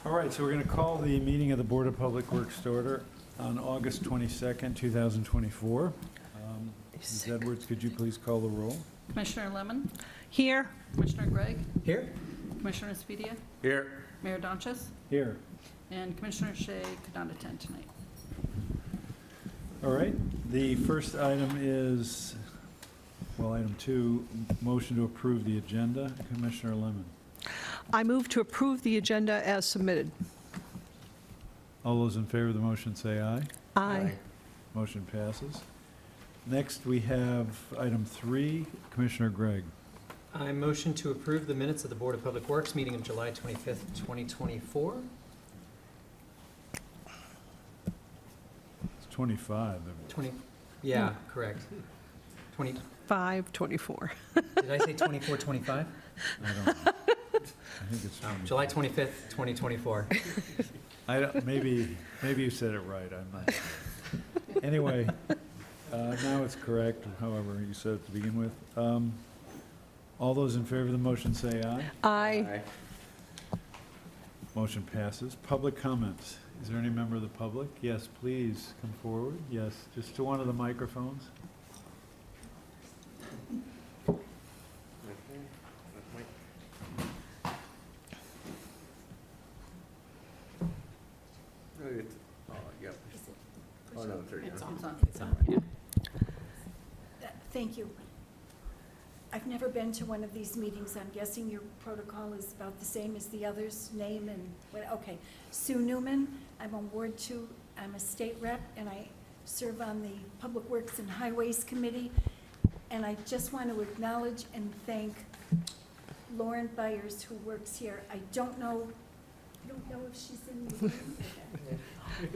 All right, so we're going to call the meeting of the Board of Public Works to order on August 22nd, 2024. Ms. Edwards, could you please call the roll? Commissioner Lemon? Here. Commissioner Gregg? Here. Commissioner Espedia? Here. Mayor Donches? Here. And Commissioner Shea could not attend tonight. All right, the first item is, well, item 2, motion to approve the agenda. Commissioner Lemon. I move to approve the agenda as submitted. All those in favor of the motion say aye. Aye. Motion passes. Next, we have item 3, Commissioner Gregg. I motion to approve the minutes of the Board of Public Works meeting of July 25th, 2024. It's 25. 20, yeah, correct. 20, 5:24. did I say 24, 25? I don't know. I think it's 25. July 25th, 2024. Maybe you said it right, I'm not sure. Anyway, now it's correct, however you said it to begin with. All those in favor of the motion say aye. Aye. Motion passes. Public comments. Is there any member of the public? Yes, please come forward. Yes, just to one of the microphones. Oh, no, it's already It's on. on. It's on, yeah. Thank you. I've never been to one of these meetings. I'm guessing your protocol is about the same as the others, name and, okay. Sue Newman, I'm on Ward 2. I'm a state rep, and I serve on the Public Works and Highways Committee. And I just want to acknowledge and thank Lauren Byers, who works here. I don't know if she's in the room.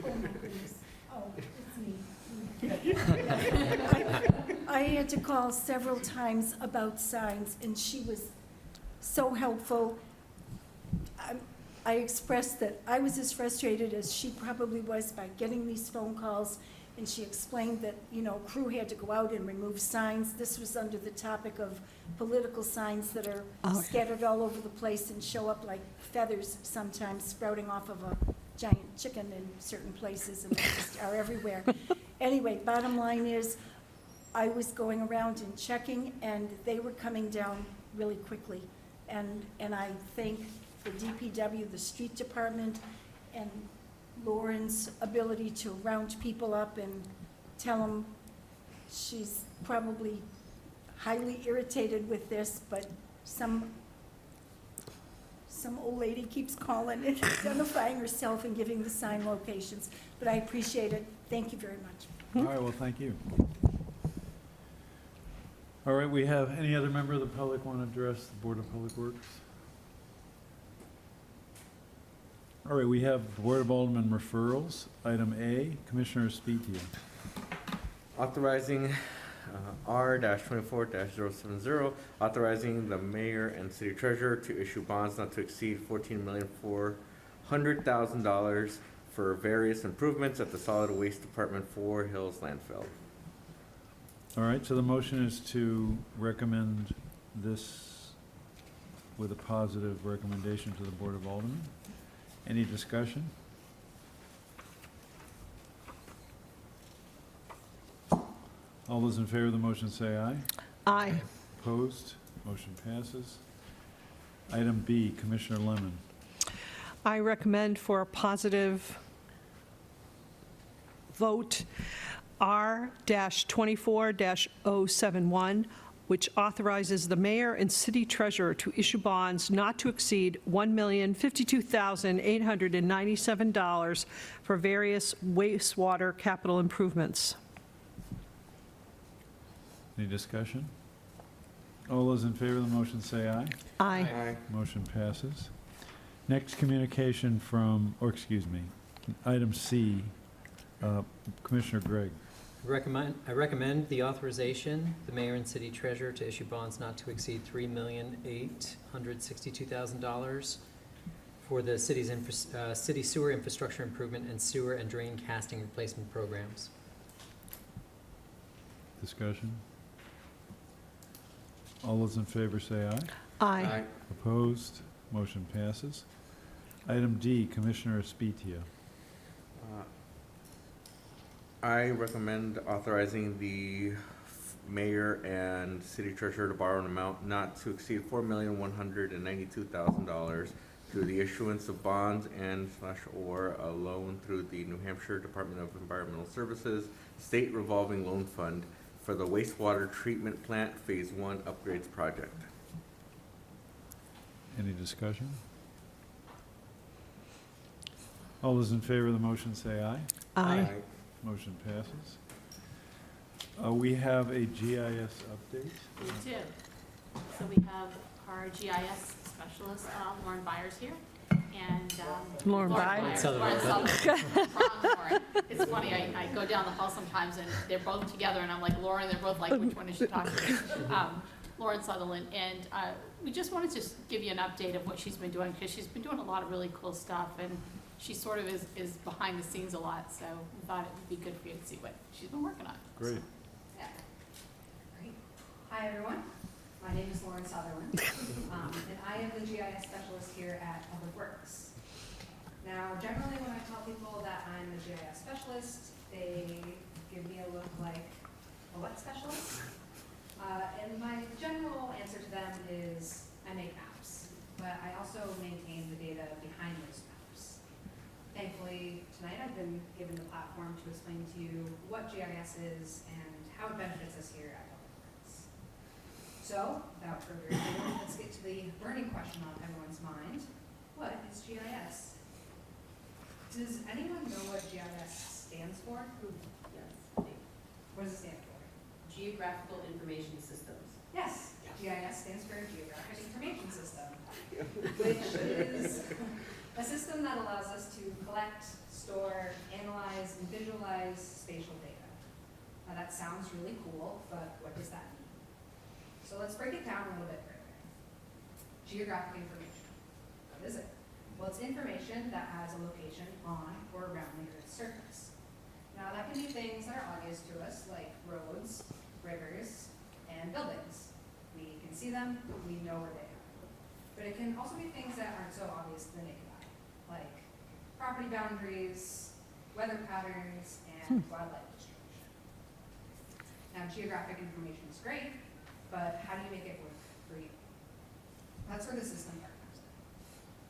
Oh, my goodness. Oh, it's me. I had to call several times about signs, and she was so helpful. I expressed that I was as frustrated as she probably was by getting these phone calls, and she explained that, crew had to go out and remove signs. This was under the topic of political signs that are scattered all over the place and show up like feathers sometimes sprouting off of a giant chicken in certain places, and they just are everywhere. Anyway, bottom line is, I was going around and checking, and they were coming down really quickly. And I thank the DPW, the street department, and Lauren's ability to round people up and tell them she's probably highly irritated with this, but some old lady keeps calling and identifying herself and giving the sign locations. But I appreciate it. Thank you very much. All right, well, thank you. All right, we have, any other member of the public want to address the Board of Public Works? All right, we have Board of Aldermen referrals. Item A, Commissioner Espedia. Authorizing R-24-070, authorizing the mayor and city treasurer to issue bonds not to exceed $14,400,000 for various improvements at the solid waste department for Hills landfill. All right, so the motion is to recommend this with a positive recommendation to the Board of Aldermen. Any discussion? All those in favor of the motion say aye. Aye. Opposed? Motion passes. Item B, Commissioner Lemon. I recommend for a positive vote R-24-071, which authorizes the mayor and city treasurer to issue bonds not to exceed $1,052,897 for various wastewater capital improvements. Any discussion? All those in favor of the motion say aye. Aye. Motion passes. Next communication from, item C, Commissioner Gregg. I recommend the authorization, the mayor and city treasurer to issue bonds not to exceed $3,862,000 for the city's city sewer infrastructure improvement and sewer and drain casting replacement programs. Discussion? All those in favor say aye. Aye. Opposed? Motion passes. Item D, Commissioner Spezia. I recommend authorizing the mayor and city treasurer to borrow an amount not to exceed $4,192,000 through the issuance of bonds and/or a loan through the New Hampshire Department of Environmental Services State Revolving Loan Fund for the wastewater treatment plant Phase 1 upgrades project. Any discussion? All those in favor of the motion say aye. Aye. Motion passes. We have a GIS update. We do. So we have our GIS specialist, Lauren Byers here, and. Lauren Byers? Lauren Sutherland. Wrong Lauren. It's funny, I go down the hall sometimes and they're both together and I'm like, Lauren, they're both like, which one is she talking to? Lauren Sutherland, and we just wanted to give you an update of what she's been doing, because she's been doing a lot of really cool stuff, and she sort of is behind the scenes a lot, so we thought it would be good for you to see what she's been working on. Great. Yeah. Great. Hi, everyone. My name is Lauren Sutherland, and I am the GIS specialist here at Public Works. Now, generally, when I tell people that I'm a GIS specialist, they give me a look like a what specialist? And my general answer to them is I make maps, but I also maintain the data behind those maps. Thankfully, tonight I've been given the platform to explain to you what GIS is and how it benefits us here at Public Works. So, without further ado, let's get to the burning question on everyone's mind. What is GIS? Does anyone know what GIS stands for? Yes. What does it stand for? Geographical Information Systems. Yes, GIS stands for Geographic Information System, which is a system that allows us to collect, store, analyze, and visualize spatial data. Now that sounds really cool, but what does that mean? So let's break it down a little bit further. Geographic information. What is it? Well, it's information that has a location on or around the Earth's surface. Now that can be things that are obvious to us, like roads, rivers, and buildings. We can see them, we know where they are. But it can also be things that aren't so obvious to the naked eye, like property boundaries, weather patterns, and wildlife distribution. Now, geographic information is great, but how do you make it work for you? That's where the system part comes in.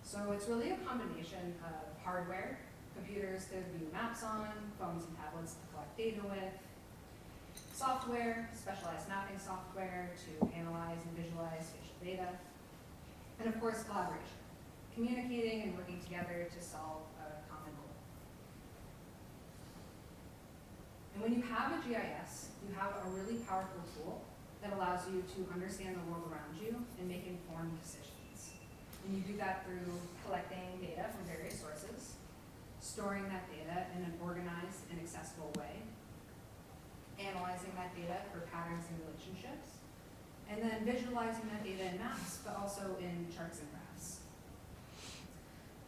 So it's really a combination of hardware, computers to view maps on, phones and tablets to collect data with, software, specialized mapping software to analyze and visualize spatial data, and of course collaboration, communicating and working together to solve a common goal. And when you have a GIS, you have a really powerful tool that allows you to understand the world around you and make informed decisions. And you do that through collecting data from various sources, storing that data in an organized and accessible way, analyzing that data for patterns and relationships, and then visualizing that data in maps, but also in charts and graphs.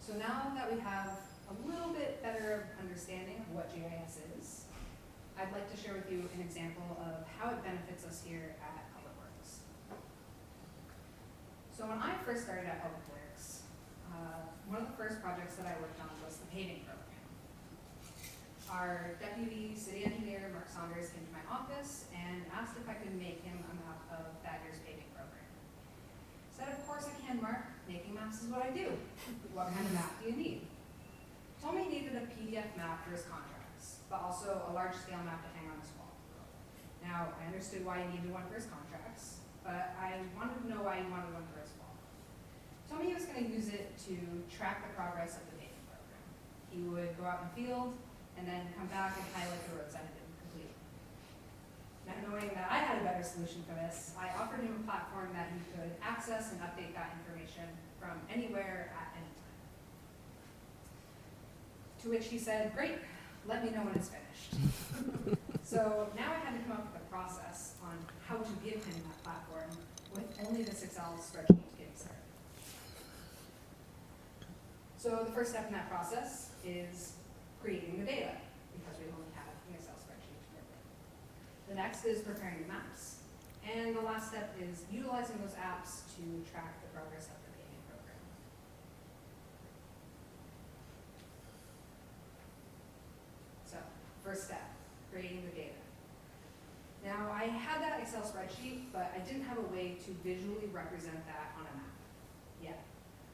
So now that we have a little bit better understanding of what GIS is, I'd like to share with you an example of how it benefits us here at Public Works. So when I first started at Public Works, one of the first projects that I worked on was the paving program. Our deputy city engineer, Mark Saunders, came to my office and asked if I could make him a map of that year's paving program. I said, of course I can, Mark. Making maps is what I do. What kind of map do you need? He told me he needed a PDF map for his contracts, but also a large-scale map to hang on his wall. Now, I understood why he needed one for his contracts, but I wanted to know why he wanted one for his wall. He told me he was going to use it to track the progress of the paving program. He would go out in the field, and then come back and highlight the roads that had been completed. Now, knowing that I had a better solution for this, I offered him a platform that he could access and update that information from anywhere at any time. To which he said, great, let me know when it's finished. So now I had to come up with a process on how to give him that platform with only this Excel spreadsheet to get started. So the first step in that process is creating the data, because we only have an Excel spreadsheet to work with. The next is preparing the maps. And the last step is utilizing those apps to track the progress of the paving program. first step, creating the data. Now, I had that Excel spreadsheet, but I didn't have a way to visually represent that on a map yet.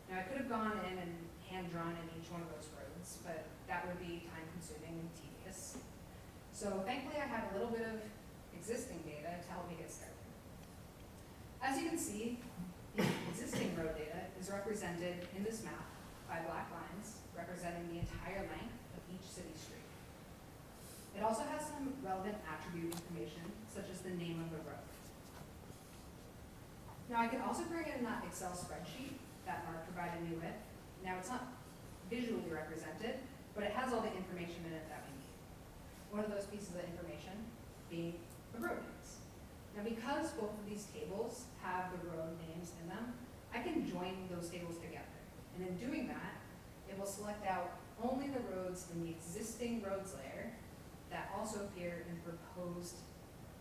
Now, I could have gone in and hand-drawn in each one of those roads, but that would be time-consuming and tedious. So thankfully, I have a little bit of existing data to help me get started. As you can see, the existing road data is represented in this map by black lines representing the entire length of each city street. It also has some relevant attribute information, such as the name of the road. Now, I can also bring in that Excel spreadsheet that Mark provided me with. Now, it's not visually represented, but it has all the information in it that we need. One of those pieces of information being the road names. Now, because both of these tables have the road names in them, I can join those tables together. And in doing that, it will select out only the roads in the existing roads layer that also appear in the proposed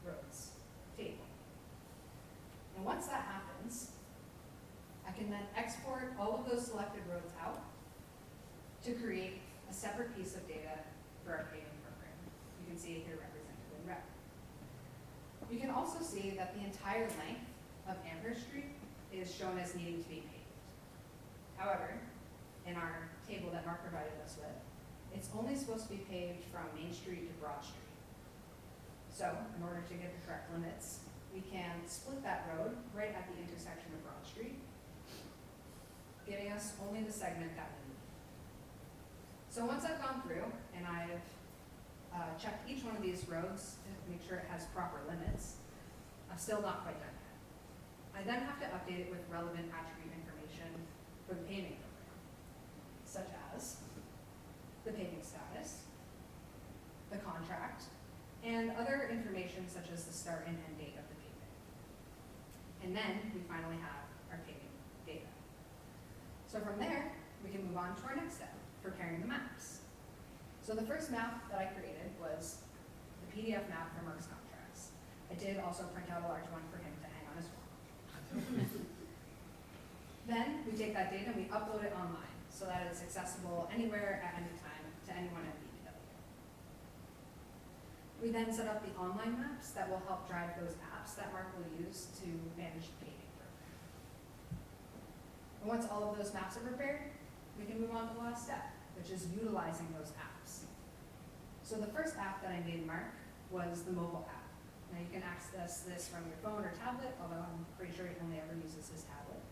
roads table. And once that happens, I can then export all of those selected roads out to create a separate piece of data for our paving program. You can see it here represented in red. You can also see that the entire length of Amherst Street is shown as needing to be paved. However, in our table that Mark provided us with, it's only supposed to be paved from Main Street to Broad Street. So, in order to get the correct limits, we can split that road right at the intersection of Broad Street, giving us only the segment that we need. So once I've gone through and I've checked each one of these roads to make sure it has proper limits, I'm still not quite done yet. I then have to update it with relevant attribute information for the paving program, such as the paving status, the contract, and other information such as the start and end date of the paving. And then we finally have our paving data. So from there, we can move on to our next step, preparing the maps. So the first map that I created was the PDF map for Mark's contracts. I did also print out a large one for him to hang on his wall. Then we take that data and we upload it online so that it's accessible anywhere at any time to anyone at BPW. We then set up the online maps that will help drive those apps that Mark will use to manage the paving program. And once all of those maps are prepared, we can move on to the last step, which is utilizing those apps. So the first app that I made Mark was the mobile app. Now you can access this from your phone or tablet, although I'm pretty sure he only ever uses his tablet.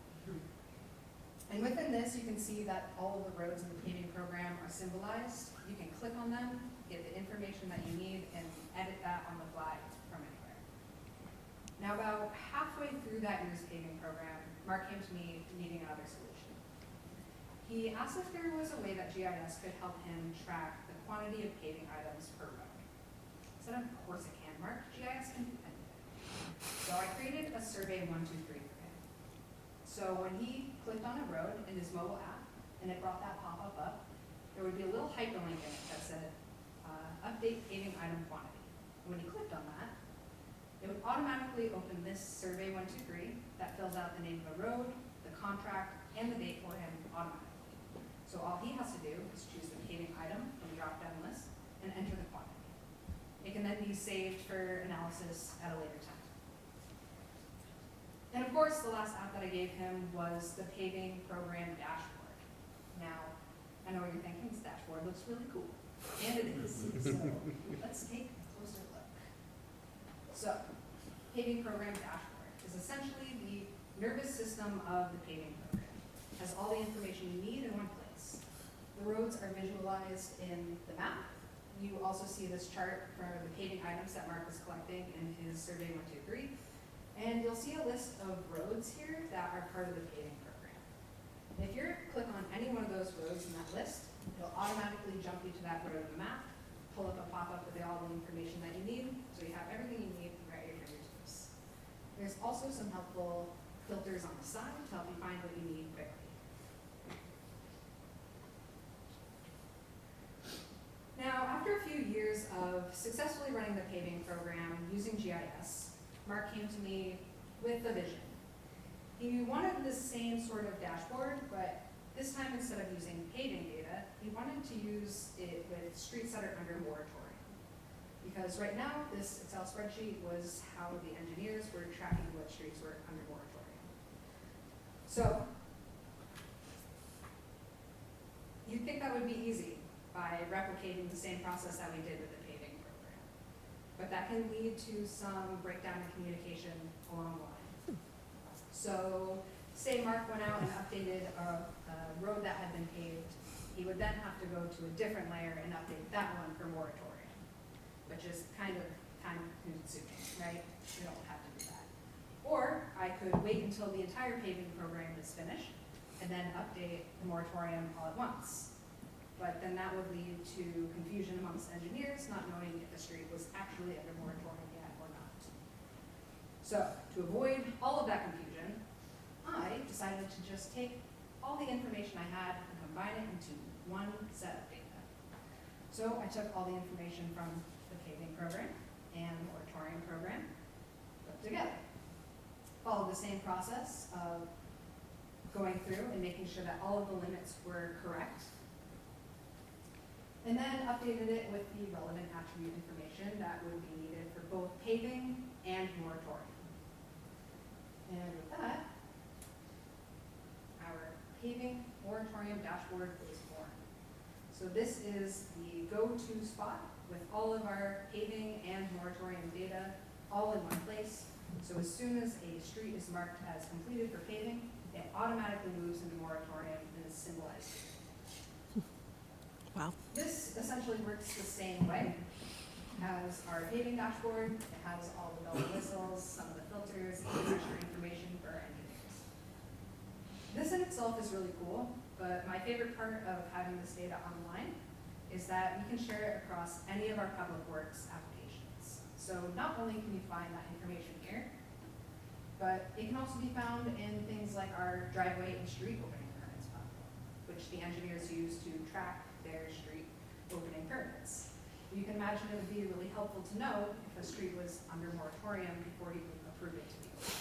And within this, you can see that all of the roads in the paving program are symbolized. You can click on them, get the information that you need, and edit that on the fly from anywhere. Now, about halfway through that year's paving program, Mark came to me needing another solution. He asked if there was a way that GIS could help him track the quantity of paving items per road. I said, of course it can, Mark. GIS can do anything. So I created a survey 123 for him. So when he clicked on a road in his mobile app, and it brought that pop-up up, there would be a little hyperlink in it that said, update paving item quantity. And when he clicked on that, it would automatically open this survey 123 that fills out the name of the road, the contract, and the date for him automatically. So all he has to do is choose the paving item from the drop-down list and enter the quantity. It can then be saved for analysis at a later time. And of course, the last app that I gave him was the paving program dashboard. Now, I know what you're thinking, this dashboard looks really cool. And it is. So let's take a closer look. So, paving program dashboard is essentially the nervous system of the paving program. It has all the information you need in one place. The roads are visualized in the map. You also see this chart for the paving items that Mark was collecting in his survey 123. And you'll see a list of roads here that are part of the paving program. And if you click on any one of those roads in that list, it'll automatically jump you to that road in the map, pull up a pop-up with all the information that you need, so you have everything you need right at your fingertips. There's also some helpful filters on the side to help you find what you need quickly. Now, after a few years of successfully running the paving program using GIS, Mark came to me with a vision. He wanted the same sort of dashboard, but this time instead of using paving data, he wanted to use it with streets that are under moratorium. Because right now, this Excel spreadsheet was how the engineers were tracking what streets were under moratorium. So, you'd think that would be easy by replicating the same process that we did with the paving program. But that can lead to some breakdown in communication along the line. So, say Mark went out and updated a road that had been paved, he would then have to go to a different layer and update that one for moratorium, which is kind of time consuming, right? We don't have to do that. Or I could wait until the entire paving program is finished and then update the moratorium all at once. But then that would lead to confusion amongst engineers, not knowing if the street was actually under moratorium yet or not. So to avoid all of that confusion, I decided to just take all the information I had and combine it into one set of data. So I took all the information from the paving program and the moratorium program, put together. Followed the same process of going through and making sure that all of the limits were correct. And then updated it with the relevant attribute information that would be needed for both paving and moratorium. And with that, our paving moratorium dashboard is born. So this is the go-to spot with all of our paving and moratorium data all in one place. So as soon as a street is marked as completed for paving, it automatically moves into moratorium and is symbolized. Wow. This essentially works the same way as our paving dashboard. It has all the bells and whistles, some of the filters, and extra information for our engineers. This in itself is really cool, but my favorite part of having this data online is that we can share it across any of our public works applications. So not only can you find that information here, but it can also be found in things like our driveway and street opening permits platform, which the engineers use to track their street opening permits. You can imagine it would be really helpful to know if a street was under moratorium before you approve it to be open.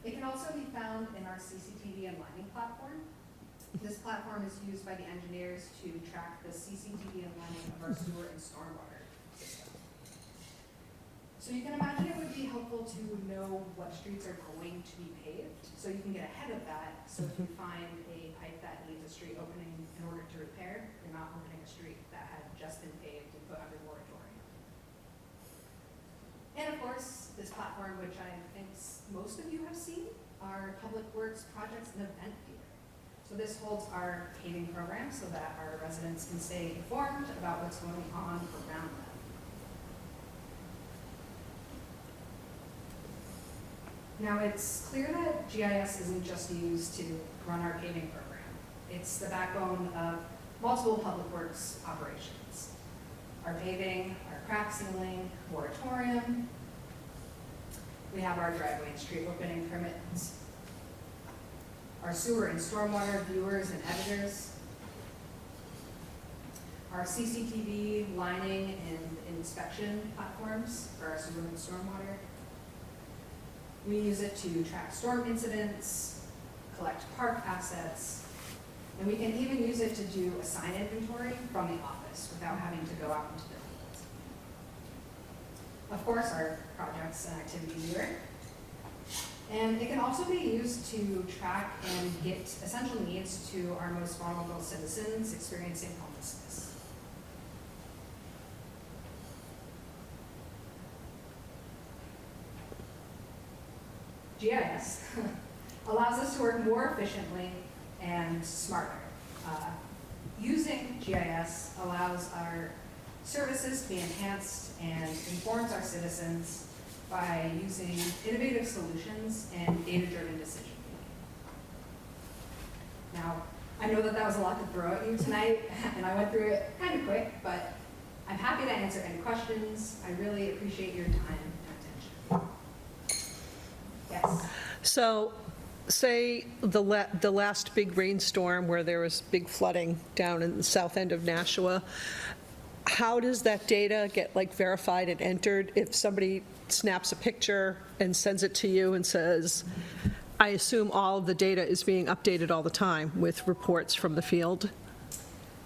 It can also be found in our CCTV and lining platform. This platform is used by the engineers to track the CCTV and lining of our sewer and stormwater system. So you can imagine it would be helpful to know what streets are going to be paved, so you can get ahead of that. So if you find a pipe that needs a street opening in order to repair, you're not opening a street that had just been paved and put under moratorium. And of course, this platform, which I think most of you have seen, are Public Works Projects and Event Viewer. So this holds our paving program so that our residents can stay informed about what's going on around them. Now, it's clear that GIS isn't just used to run our paving program. It's the backbone of multiple public works operations. Our paving, our crack sealing, moratorium. We have our driveway and street opening permits. Our sewer and stormwater viewers and editors. Our CCTV lining and inspection platforms for our sewer and stormwater. We use it to track storm incidents, collect park assets, and we can even use it to do a sign inventory from the office without having to go out into the field. Of course, our projects and activity viewer. And it can also be used to track and get essential needs to our most vulnerable citizens experiencing homelessness. GIS allows us to work more efficiently and smarter. Using GIS allows our services to be enhanced and informs our citizens by using innovative solutions and data-driven decision making. Now, I know that that was a lot to throw at you tonight, and I went through it kind of quick, but I'm happy to answer any questions. I really appreciate your time and attention. Yes? So, say the last big rainstorm where there was big flooding down in the south end of Nashua, how does that data get verified and entered if somebody snaps a picture and sends it to you and says, I assume all of the data is being updated all the time with reports from the field?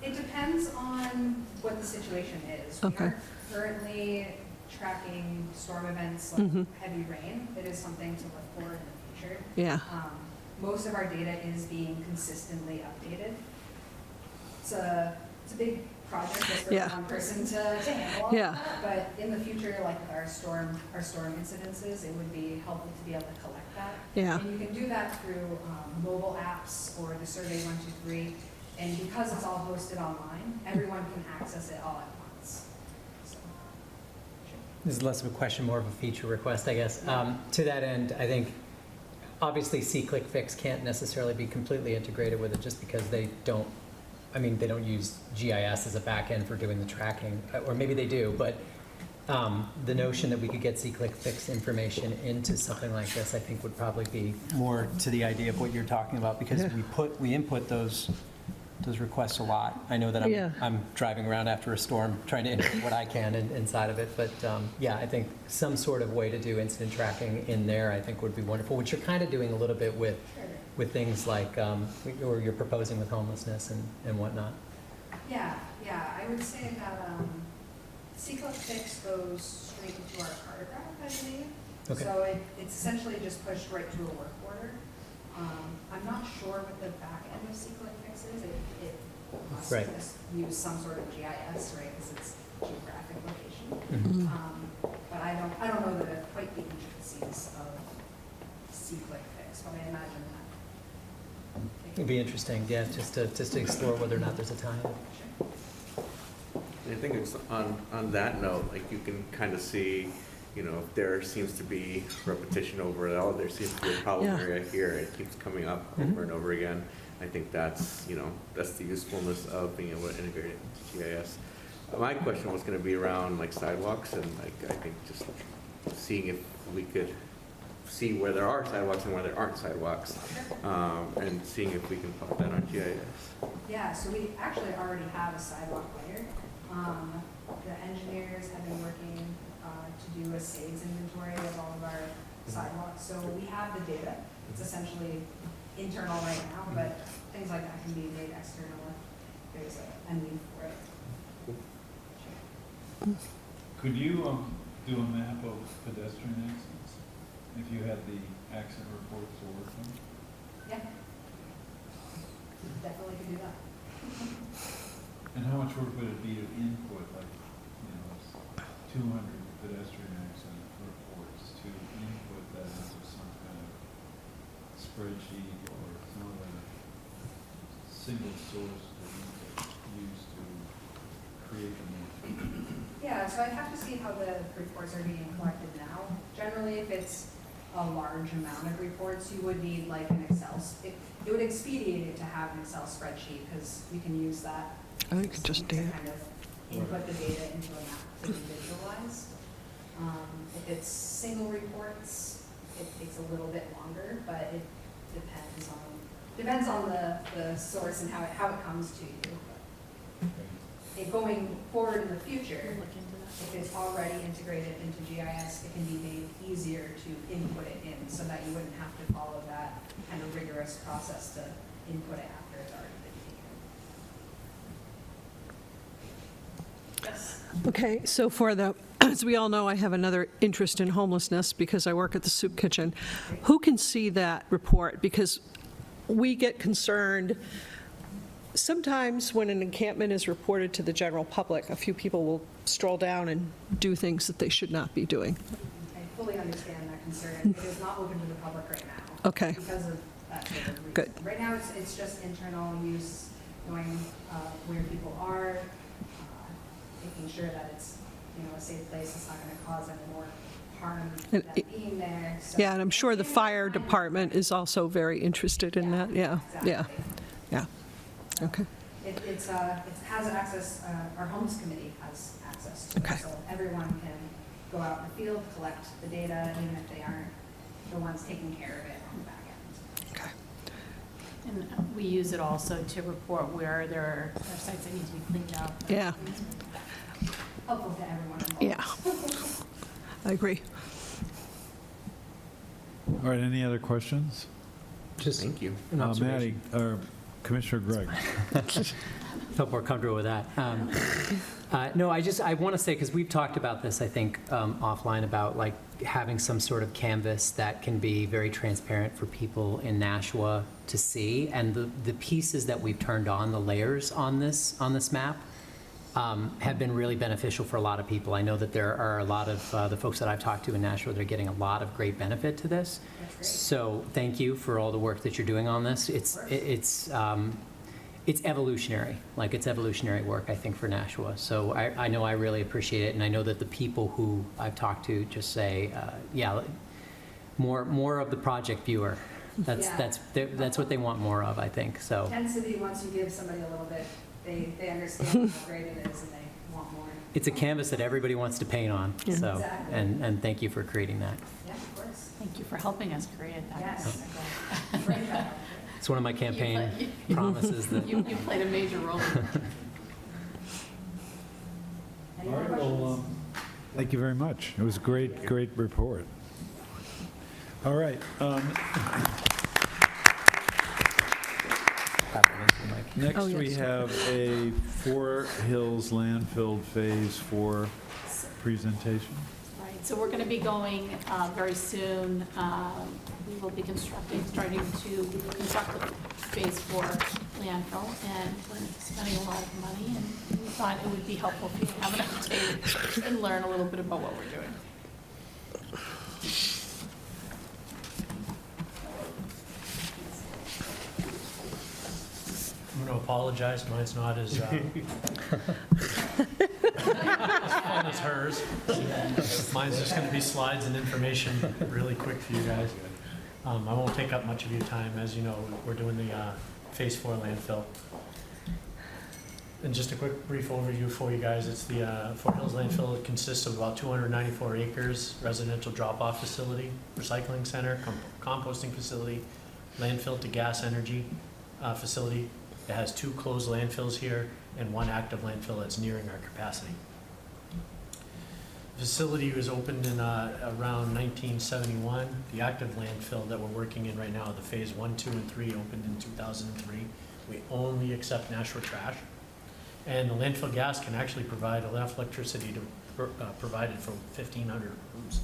It depends on what the situation is. We Okay. aren't currently tracking storm events like Mhm. heavy rain. It is something to look for in the future. Yeah, Most of our data is being consistently updated. It's a big project just for Yeah. one person to handle all of Yeah. that. But in the future, like with our storm incidences, it would be helpful to be able to collect that. yeah, And you can do that through mobile apps or the Survey 123. And because it's all hosted online, everyone can access it all at once. So, This is less of a question, more of a feature request, I guess. To that end, I think, obviously, See-Click Fix can't necessarily be completely integrated with it just because they don't use GIS as a backend for doing the tracking, or maybe they do, but the notion that we could get See-Click Fix information into something like this, I think would probably be more to the idea of what you're talking about, because Yeah. we input those requests a lot. I know that Yeah. I'm driving around after a storm, trying to input what I can inside of it, but yeah, I think some sort of way to do incident tracking in there, I think would be wonderful, which you're kind of doing a little bit with things like, or you're proposing with homelessness and whatnot. yeah, I would say that See-Click Fix goes straight into our cartograph, I believe. Okay. So it's essentially just pushed right to a work order. I'm not sure what the back end of See-Click Fix is. It must Right. just use some sort of GIS, right, because it's geographic location. Mhm. But I don't know quite the intricacies of See-Click Fix, but I imagine that. It'd be interesting, yeah, just to explore whether or not there's a tie-in. Sure. I think it's on that note, like you can kind of see, you know, if there seems to be repetition over it, oh, there seems to be a problem Yeah. area here, it keeps coming up over and over again. I think that's, you know, that's the usefulness of being able to integrate it into GIS. My question was gonna be around like sidewalks and like, I think just seeing if we could see where there are sidewalks and where there aren't sidewalks, and seeing if we can plot that on GIS. Yeah, so we actually already have a sidewalk layer. The engineers have been working to do a SAGE inventory of all of our sidewalks. So we have the data. It's essentially internal right now, but things like that can be made external if there's a need for it. Could you do a map of pedestrian accidents if you had the accident reports to work from? Yeah. Definitely could do that. And how much work would it be to input, like, you know, 200 pedestrian accident reports, to input that into some kind of spreadsheet or some other single source that you could use to create the map? Yeah, so I'd have to see how the reports are being collected now. Generally, if it's a large amount of reports, you would need like an Excel, it would expedite it to have an Excel spreadsheet, because you can use that. Oh, you could just do to it. kind of input the data into a map to be visualized. If it's single reports, it takes a little bit longer, but it depends on the source and how it comes to you. Going forward in the future, Look into that. if it's already integrated into GIS, it can be made easier to input it in, so that you wouldn't have to follow that kind of rigorous process to input it after it's already been taken. Yes. Okay, so as we all know, I have another interest in homelessness because I work at the soup kitchen. Who can see that report? Because we get concerned, sometimes when an encampment is reported to the general public, a few people will stroll down and do things that they should not be doing. I fully understand that concern. It is not open to the public right now. Okay. Because of that sort of reason. Good. Right now, it's just internal use, knowing where people are, making sure that it's, you know, a safe place. It's not going to cause any more harm And than it- being there. So- Yeah, and I'm sure the fire department is also very interested in that, yeah, yeah, Exactly. yeah. Okay, It has access, our homeless committee has access to it. Okay. So everyone can go out in the field, collect the data, even if they aren't the ones taking care of it on the back end. okay. And we use it also to report where there are sites that need to be cleaned up. Yeah. Helpful to everyone involved. Yeah. I agree. All right, any other questions? Just Thank you. an Maddie, observation. or Commissioner Gregg? felt more comfortable with that. No, I want to say, because we've talked about this, I think, offline, about like having some sort of canvas that can be very transparent for people in Nashua to see. And the pieces that we've turned on, the layers on this map, have been really beneficial for a lot of people. I know that there are a lot of the folks that I've talked to in Nashua, they're getting a lot of great benefit to this. So thank you for all the work that you're doing on this. It's evolutionary, like it's evolutionary work, I think, for Nashua. So I know I really appreciate it, and I know that the people who I've talked to just say, yeah, more of the project viewer. That's what they want more of, I think, so. Tends to be once you give somebody a little bit, they understand how great it is and they want more. It's a canvas that everybody wants to paint on, so, Exactly. and thank you for creating that. Yeah, of course. Thank you for helping us create that. Yes. Great job. It's one of my campaign You- promises that. You played a major role in it. Any All more right, questions? well, thank you very much. It was a great report. All right, next Oh, we yes. have a Four Hills landfill Phase 4 presentation. Right, so we're going to be going very soon. We will be starting to construct the Phase 4 landfill, and we're spending a lot of money, and we thought it would be helpful for you to have an update and learn a little bit about what we're doing. I'm going to apologize, mine's not as fun as hers. Mine's just going to be slides and information really quick for you guys. I won't take up much of your time. As you know, we're doing the Phase 4 landfill. And just a quick brief overview for you guys. It's the Fort Hills landfill. It consists of about 294 acres, residential drop-off facility, recycling center, composting facility, landfill to gas energy facility. It has 2 closed landfills here and 1 active landfill that's nearing our capacity. The facility was opened in around 1971. The active landfill that we're working in right now, the Phase 1, 2, and 3, opened in 2003. We only accept Nashua trash. And the landfill gas can actually provide enough electricity to provide it for 1,500 rooms.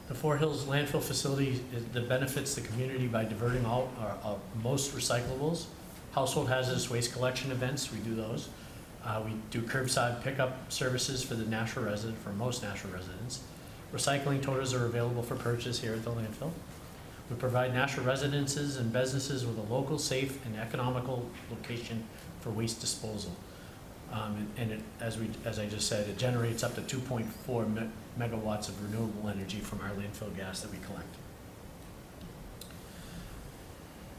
The Fort Hills landfill facility that benefits the community by diverting all most recyclables. Household hazardous waste collection events, we do those. We do curbside pickup services for the most Nashua residents. Recycling toters are available for purchase here at the landfill. We provide Nashua residences and businesses with a local, safe, and economical location for waste disposal. And it, as I just said, it generates up to 2.4 megawatts of renewable energy from our landfill gas that we collect.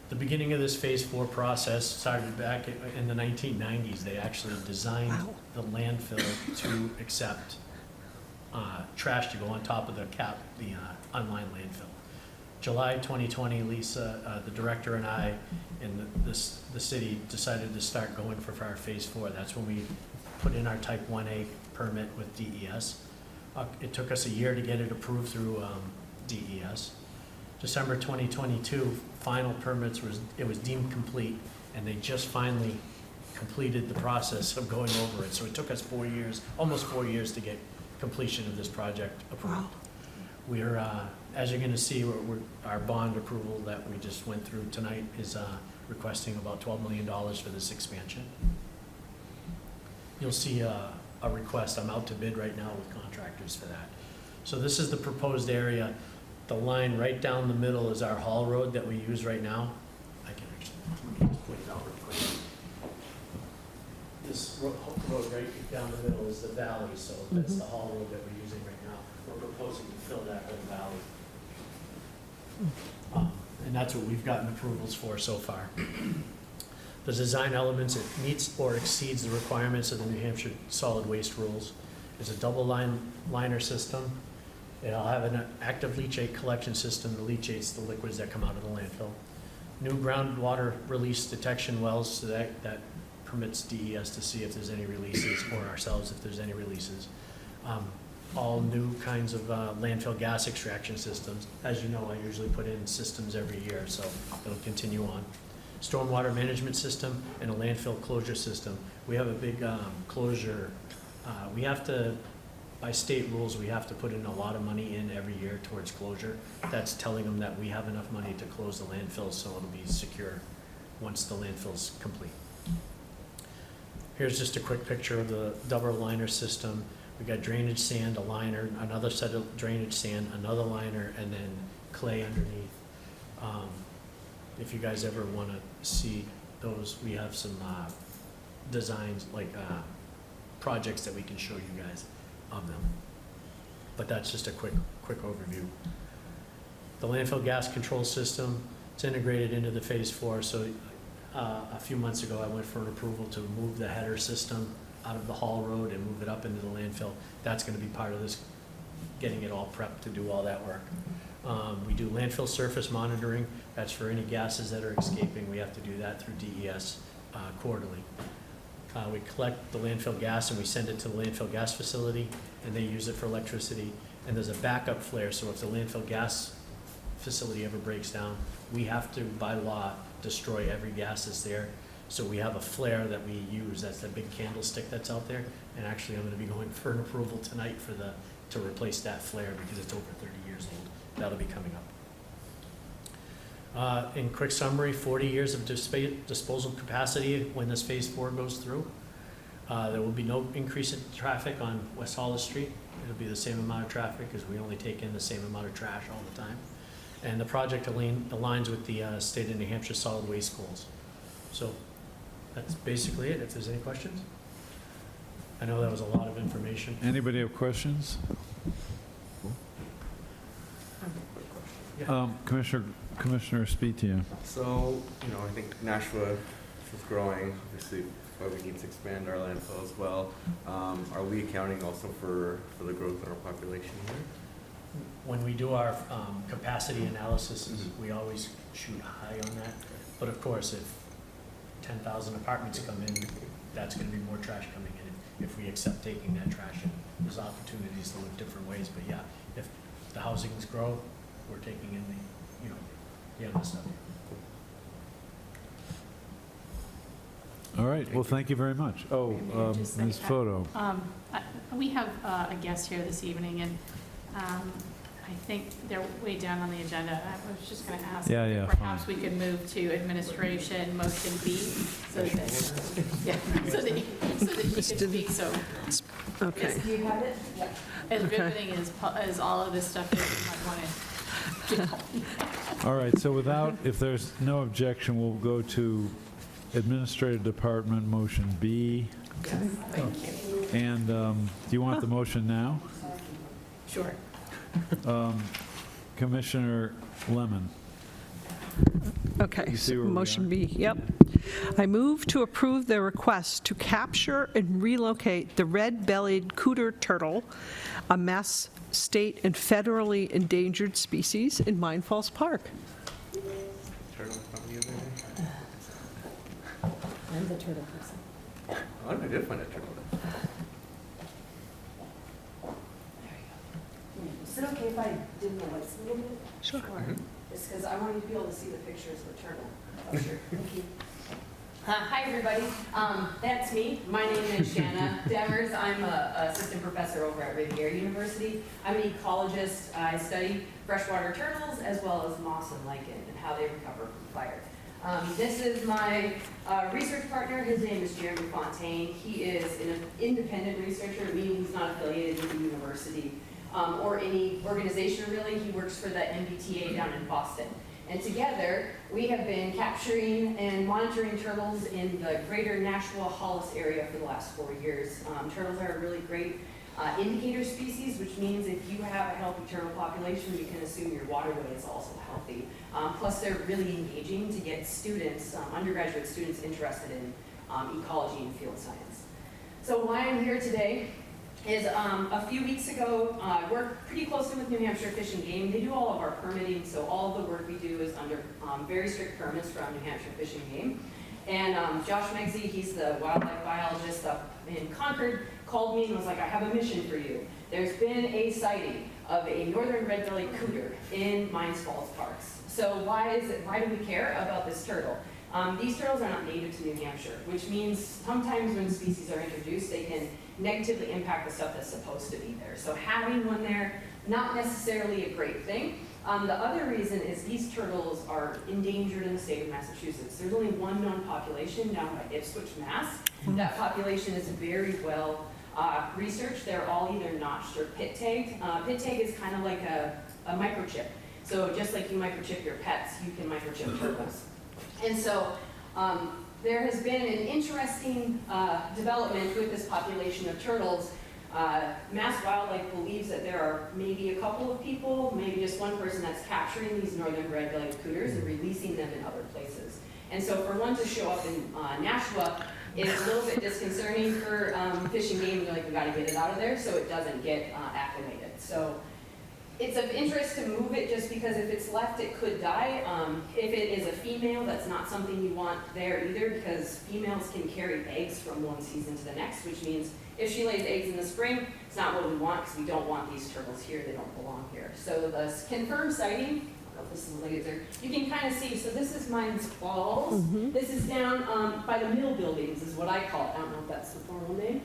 The beginning of this Phase 4 process started back in the 1990s. They actually designed the landfill to accept trash to go on top of the unlined landfill. July 2020, Lisa, the director, and I, and the city decided to start going for our Phase 4. That's when we put in our Type 1A permit with DES. It took us a year to get it approved through DES. December 2022, final permits it was deemed complete, and they just finally completed the process of going over it. So it took us 4 years, almost 4 years, to get completion of this project approved. Wow. We're, as you're going to see, our bond approval that we just went through tonight is requesting about $12 million for this expansion. You'll see a request. I'm out to bid right now with contractors for that. So this is the proposed area. The line right down the middle is our haul road that we use right now. I can actually just point it out real quick. This road right down the middle is the valley, so that's the haul road that we're using right now. We're proposing to fill that whole valley. And that's what we've gotten approvals for so far. The design elements, it meets or exceeds the requirements of the New Hampshire solid waste rules. It's a double liner system. It'll have an active leachate collection system that leachates the liquids that come out of the landfill. New groundwater release detection wells, so that permits DES to see if there's any releases, or ourselves if there's any releases. All new kinds of landfill gas extraction systems. As you know, I usually put in systems every year, so it'll continue on. stormwater management system and a landfill closure system. We have a big closure. We have to, by state rules, we have to put in a lot of money in every year towards closure. That's telling them that we have enough money to close the landfill, so it'll be secure once the landfill's complete. Here's just a quick picture of the double liner system. We got drainage sand, a liner, another set of drainage sand, another liner, and then clay underneath. If you guys ever want to see those, we have some designs, like projects that we can show you guys of them. But that's just a quick overview. The landfill gas control system, it's integrated into the phase 4. So a few months ago, I went for an approval to move the header system out of the Hall Road and move it up into the landfill. That's going to be part of this, getting it all prepped to do all that work. We do landfill surface monitoring. That's for any gases that are escaping. We have to do that through DES quarterly. We collect the landfill gas and we send it to the landfill gas facility, and they use it for electricity. And there's a backup flare, so if the landfill gas facility ever breaks down, we have to, by law, destroy every gas that's there. So we have a flare that we use. That's the big candlestick that's out there. And actually, I'm going to be going for an approval tonight for to replace that flare because it's over 30 years old. That'll be coming up. In quick summary, 40 years of disposal capacity when this phase 4 goes through. There will be no increase in traffic on West Hollis Street. It'll be the same amount of traffic because we only take in the same amount of trash all the time. And the project aligns with the state of New Hampshire solid waste goals. So that's basically it. If there's any questions. I know that was a lot of information. Anybody have questions? Commissioner Spitia. So, I think Nashua is growing, obviously, but we need to expand our landfill as well. Are we accounting also for the growth in our population here? When we do our capacity analysis, we always shoot high on that. But of course, if 10,000 apartments come in, that's going to be more trash coming in. If we accept taking that trash in, there's opportunities to look different ways. But yeah, if the housings grow, we're taking in the other stuff. All right, well, thank you very much. Oh, Ms. Photo. We have a guest here this evening, and I think they're way down on the agenda. I was just going to ask if perhaps we could move to administration motion B, so that she can speak. So, Okay. do you have it? Yeah. As riveting as all of this stuff is, you might want to. All right, so if there's no objection, we'll go to Administrative Department Motion B. Okay. Thank you. And do you want the motion now? Sure. Commissioner Lemon. Okay, You see so where we motion are? B, yep. I move to approve the request to capture and relocate the red-bellied cooter turtle, a Mass state and federally endangered species in Mine Falls Park. Turtle from the other day? I'm the turtle person. Oh, I did find a turtle. Is it okay if I dim the lights a little bit? Sure. Just because I want you to be able to see the pictures of the turtle. Oh, sure. Thank you. Hi, everybody. That's me. My name is Shanna Demers. I'm an assistant professor over at Riviera University. I'm an ecologist. I study freshwater turtles as well as moss and lichen and how they recover from fire. This is my research partner. His name is Jeremy Fontaine. He is an independent researcher, meaning he's not affiliated with the university or any organization really. He works for the MBTA down in Boston. And together, we have been capturing and monitoring turtles in the greater Nashua-Hollis area for the last 4 years. Turtles are a really great indicator species, which means if you have a healthy turtle population, you can assume your waterway is also healthy. Plus, they're really engaging to get students, undergraduate students, interested in ecology and field science. So why I'm here today is a few weeks ago, worked pretty closely with New Hampshire Fish and Game. They do all of our permitting, so all of the work we do is under very strict permits from New Hampshire Fish and Game. And Josh Megsey, he's the wildlife biologist up in Concord, called me and was like, I have a mission for you. There's been a sighting of a northern red-bellied cooter in Mines Falls Parks. So why do we care about this turtle? These turtles are not native to New Hampshire, which means sometimes when species are introduced, they can negatively impact the stuff that's supposed to be there. So having one there, not necessarily a great thing. The other reason is these turtles are endangered in the state of Massachusetts. There's only one known population down by Ipswich, Mass. That population is very well researched. They're all either notched or pit tagged. Pit tag is kind of like a microchip. So just like you microchip your pets, you can microchip turtles. And so there has been an interesting development with this population of turtles. Mass Wildlife believes that there are maybe a couple of people, maybe just one person that's capturing these northern red-bellied cooters and releasing them in other places. And so for one to show up in Nashua is a little bit disconcerting for Fish and Game. You're like, we gotta get it out of there so it doesn't get acclimated. So it's of interest to move it just because if it's left, it could die. If it is a female, that's not something you want there either because females can carry eggs from one season to the next, which means if she lays eggs in the spring, it's not what we want because we don't want these turtles here. They don't belong here. So the confirmed sighting, I don't know if this is a laser, you can kind of see. So this is Mines Falls. This is down by the mill buildings is what I call it. I don't know if that's the formal name.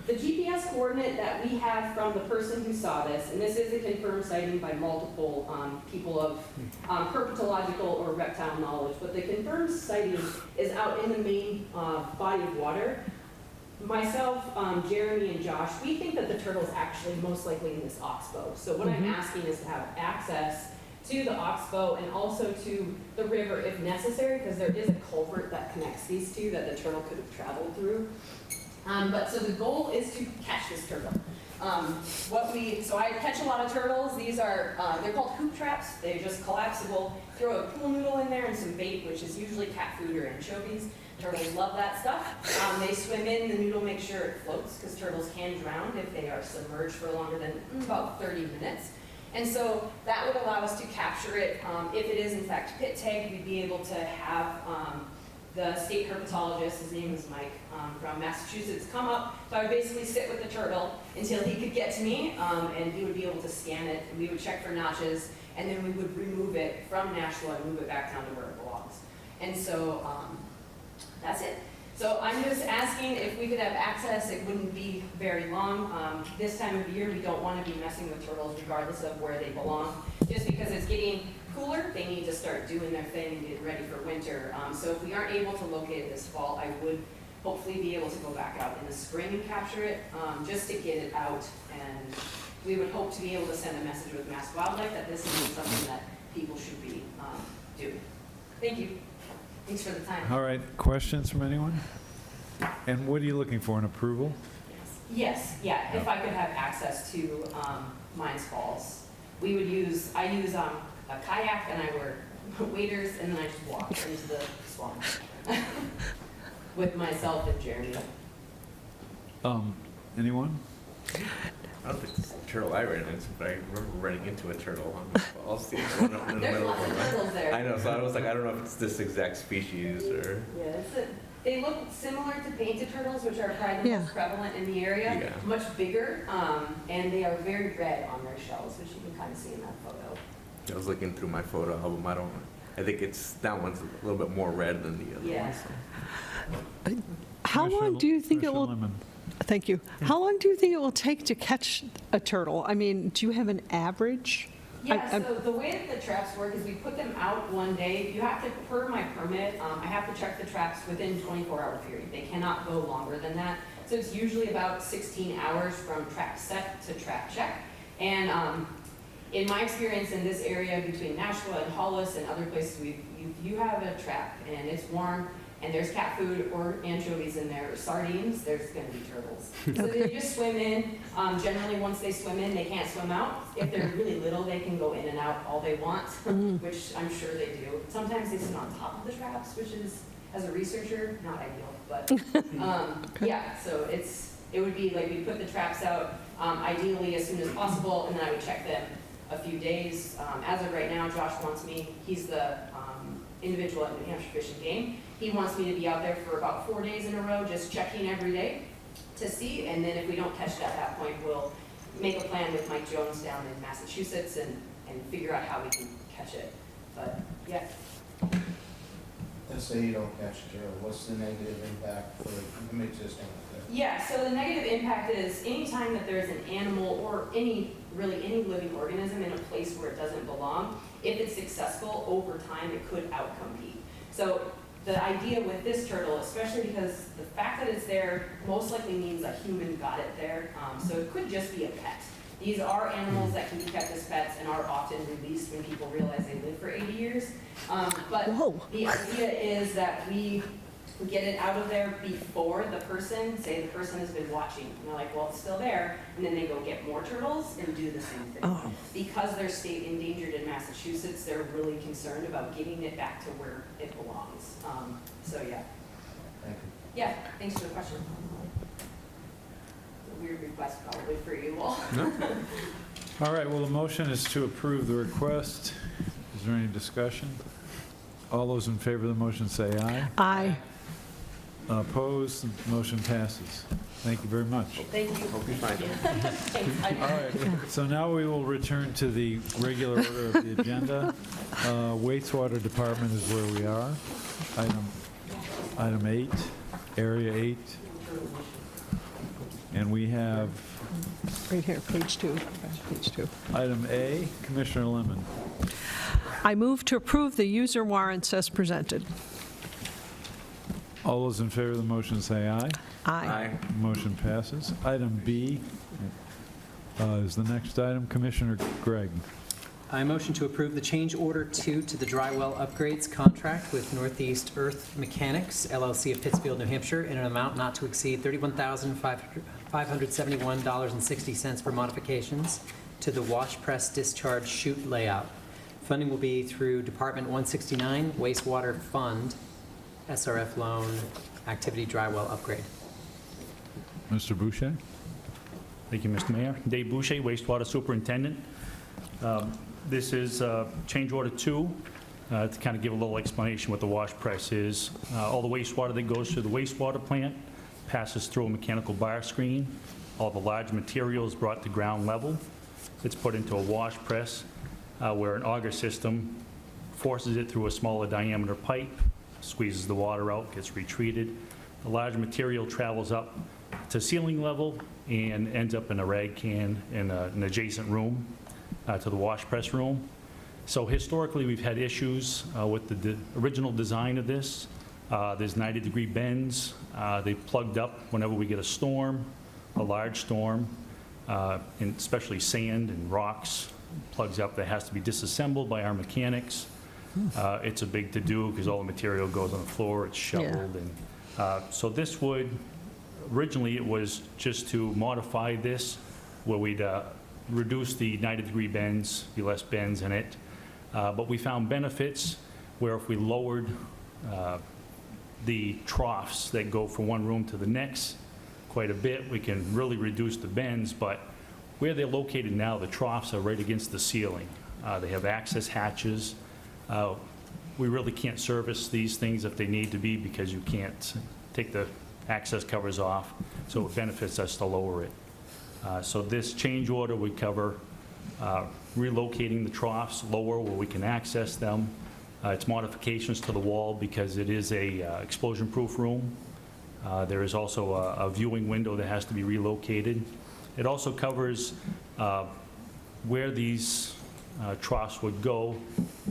The GPS coordinate that we have from the person who saw this, and this is a confirmed sighting by multiple people of herpetological or reptile knowledge, but the confirmed sighting is out in the main body of water. Myself, Jeremy, and Josh, we think that the turtle is actually most likely in this oxbow. So what I'm asking is to have access to the oxbow and also to the river if necessary, because there is a culvert that connects these two that the turtle could have traveled through. So the goal is to catch this turtle. So I catch a lot of turtles. These are, they're called hoop traps. They're just collapsible. Throw a pool noodle in there and some bait, which is usually cat food or anchovies. Turtles love that stuff. They swim in, the noodle makes sure it floats because turtles can drown if they are submerged for longer than about 30 minutes. And so that would allow us to capture it. If it is in fact pit tagged, we'd be able to have the state herpetologist, his name is Mike, from Massachusetts, come up. So I would basically sit with the turtle until he could get to me, and he would be able to scan it, and we would check for notches, and then we would remove it from Nashua and move it back down to where it belongs. And so that's it. So I'm just asking if we could have access. It wouldn't be very long. This time of year, we don't want to be messing with turtles regardless of where they belong. Just because it's getting cooler, they need to start doing their thing and get ready for winter. So if we aren't able to locate it this fall, I would hopefully be able to go back out in the spring and capture it, just to get it out. And we would hope to be able to send a message with Mass Wildlife that this isn't something that people should be doing. Thank you. Thanks for the time. All right, questions from anyone? And what are you looking for, an approval? Yes, yeah, if I could have access to Mines Falls. I use a kayak and I wear waders and then I just walk into the swamp with myself and Jeremy. Anyone? I don't think it's a turtle I ran into, but I remember running into a turtle on the falls. One up in the There's middle lots of turtles there. I know, so I was like, I don't know if it's this exact species or. Yeah, they look similar to painted turtles, which are probably the most prevalent in the area. Yeah. Much bigger, and they are very red on their shells, which you can kind of see in that photo. I was looking through my photo album. I think that one's a little bit more red than the other Yeah. one. So. How long do you think it Commissioner will, Lemon. thank you, how long do you think it will take to catch a turtle? I mean, do you have an average? Yeah, so the way that the traps work is we put them out one day. You have to, per my permit, I have to check the traps within 24-hour period. They cannot go longer than that. So it's usually about 16 hours from trap set to trap check. And in my experience in this area between Nashua and Hollis and other places, you have a trap and it's warm and there's cat food or anchovies in there, or sardines, there's gonna be turtles. So they just swim in. Generally, once they swim in, they can't swim out. If they're really little, they can go in and out all they want, which I'm sure they do. Sometimes they sit on top of the traps, which is, as a researcher, not ideal, but yeah, so it would be like we put the traps out ideally as soon as possible, and then I would check them a few days. As of right now, Josh wants me, he's the individual at New Hampshire Fish and Game. He wants me to be out there for about 4 days in a row, just checking every day to see, and then if we don't catch it at that point, we'll make a plan with Mike Jones down in Massachusetts and figure out how we can catch it. But yeah. Let's say you don't catch a turtle, what's the negative impact for them existing out there? Yeah, so the negative impact is anytime that there's an animal or any living organism in a place where it doesn't belong, if it's successful over time, it could outcompete. So the idea with this turtle, especially because the fact that it's there most likely means a human got it there, so it could just be a pet. These are animals that can be kept as pets and are often released when people realize they live for 80 years. But Whoa. the idea is that we get it out of there before the person, say the person has been watching, and they're like, well, it's still there, and then they go get more turtles and do the same thing. Oh. Because they're state endangered in Massachusetts, they're really concerned about getting it back to where it belongs. So yeah. Thank you. Yeah, thanks for the question. It's a weird request probably for you all. No? All right, well, the motion is to approve the request. Is there any discussion? All those in favor of the motion say aye. Aye. Opposed, the motion passes. Thank you very much. Thank you. Hope you find it. Thanks. All right, so now we will return to the regular order of the agenda. Wastewater Department is where we are. Item 8, Area 8. And we have Right here, page 2. Page 2. item A, Commissioner Lemon. I move to approve the user warrants as presented. All those in favor of the motion say aye. Aye. Motion passes. Item B is the next item. Commissioner Gregg. I motion to approve the change order 2 to the dry well upgrades contract with Northeast Earth Mechanics, LLC of Pittsfield, New Hampshire, in an amount not to exceed $31,571.60 for modifications to the wash press discharge chute layout. Funding will be through Department 169 Wastewater Fund, SRF loan, activity dry well upgrade. Mr. Boucher. Thank you, Mr. Mayor. Dave Boucher, wastewater superintendent. This is change order 2, to kind of give a little explanation what the wash press is. All the wastewater that goes to the wastewater plant passes through a mechanical bar screen. All the large material is brought to ground level. It's put into a wash press where an auger system forces it through a smaller diameter pipe, squeezes the water out, gets retreated. The large material travels up to ceiling level and ends up in a rag can in an adjacent room to the wash press room. So historically, we've had issues with the original design of this. There's 90-degree bends. They plugged up whenever we get a storm, a large storm, and especially sand and rocks plugs up. That has to be disassembled by our mechanics. It's a big to-do because all the material goes on the floor, it's shoveled. And so this would, originally it was just to modify this where we'd reduce the 90-degree bends, be less bends in it. But we found benefits where if we lowered the troughs that go from one room to the next quite a bit, we can really reduce the bends. But where they're located now, the troughs are right against the ceiling. They have access hatches. We really can't service these things if they need to be because you can't take the access covers off, so it benefits us to lower it. So this change order would cover relocating the troughs lower where we can access them. It's modifications to the wall because it is a explosion-proof room. There is also a viewing window that has to be relocated. It also covers where these troughs would go.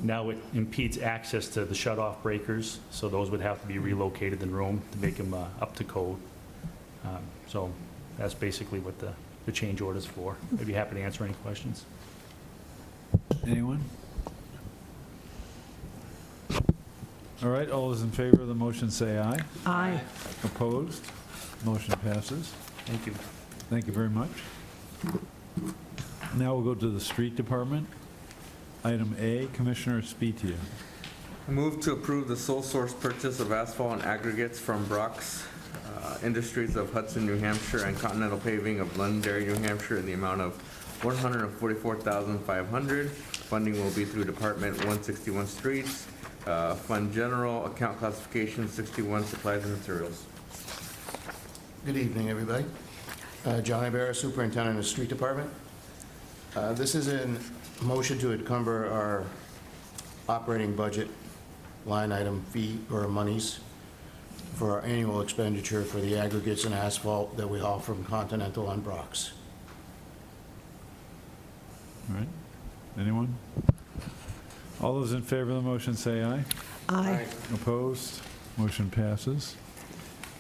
Now it impedes access to the shut-off breakers, so those would have to be relocated in the room to make them up to code. So that's basically what the change order is for. I'd be happy to answer any questions. Anyone? All right, all those in favor of the motion say aye. Aye. Opposed? Motion passes. Thank you. Thank you very much. Now we'll go to the Street Department. Item A, Commissioner Spitia. I move to approve the sole source purchase of asphalt and aggregates from Brock's Industries of Hudson, New Hampshire, and Continental Paving of Londonderry, New Hampshire, in the amount of $144,500. Funding will be through Department 161 Streets, Fund General, Account Classification 61, Supplies and Materials. Good evening, everybody. John Ibarra, Superintendent of the Street Department. This is a motion to encumber our operating budget line item fee or monies for our annual expenditure for the aggregates and asphalt that we haul from Continental and Brock's. All right. Anyone? All those in favor of the motion say aye. Aye. Opposed? Motion passes.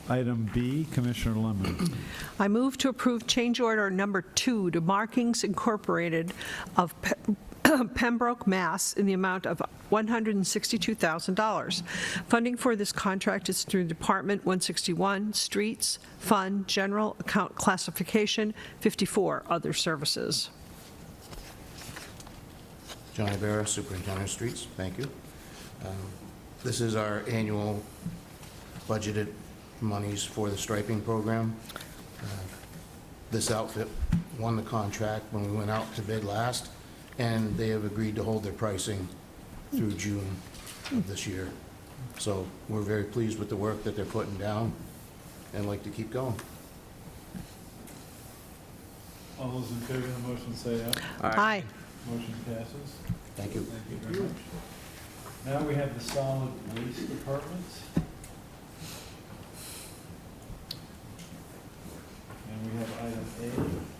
Item B, Commissioner Lemon. I move to approve change order number 2 to Markings Incorporated of Pembroke, Mass. in the amount of $162,000. Funding for this contract is through Department 161, Streets, Fund, General Account Classification, 54, Other Services. John Ibarra, Superintendent of Streets, thank you. This is our annual budgeted monies for the striping program. This outfit won the contract when we went out to bid last, and they have agreed to hold their pricing through June of this year. So we're very pleased with the work that they're putting down and like to keep going. All those in favor of the motion say aye. Aye. Motion passes. Thank you. Thank you very much. Now we have the solid waste department. And we have item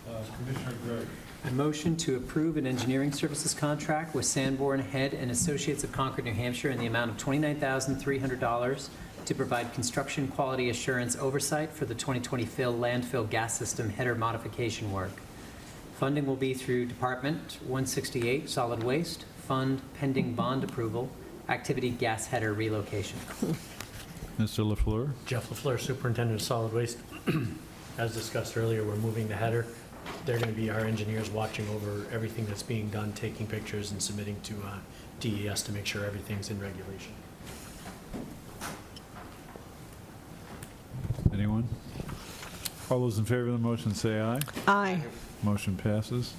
A, Commissioner Gregg. I motion to approve an engineering services contract with Sanborn Head and Associates of Concord, New Hampshire in the amount of $29,300 to provide construction quality assurance oversight for the 2020 landfill gas system header modification work. Funding will be through Department 168, Solid Waste, Fund pending bond approval, activity gas header relocation. Mr. LaFleur. Jeff LaFleur, Superintendent of Solid Waste. As discussed earlier, we're moving the header. They're going to be our engineers watching over everything that's being done, taking pictures and submitting to DES to make sure everything's in regulation. Anyone? All those in favor of the motion say aye. Aye. Motion passes.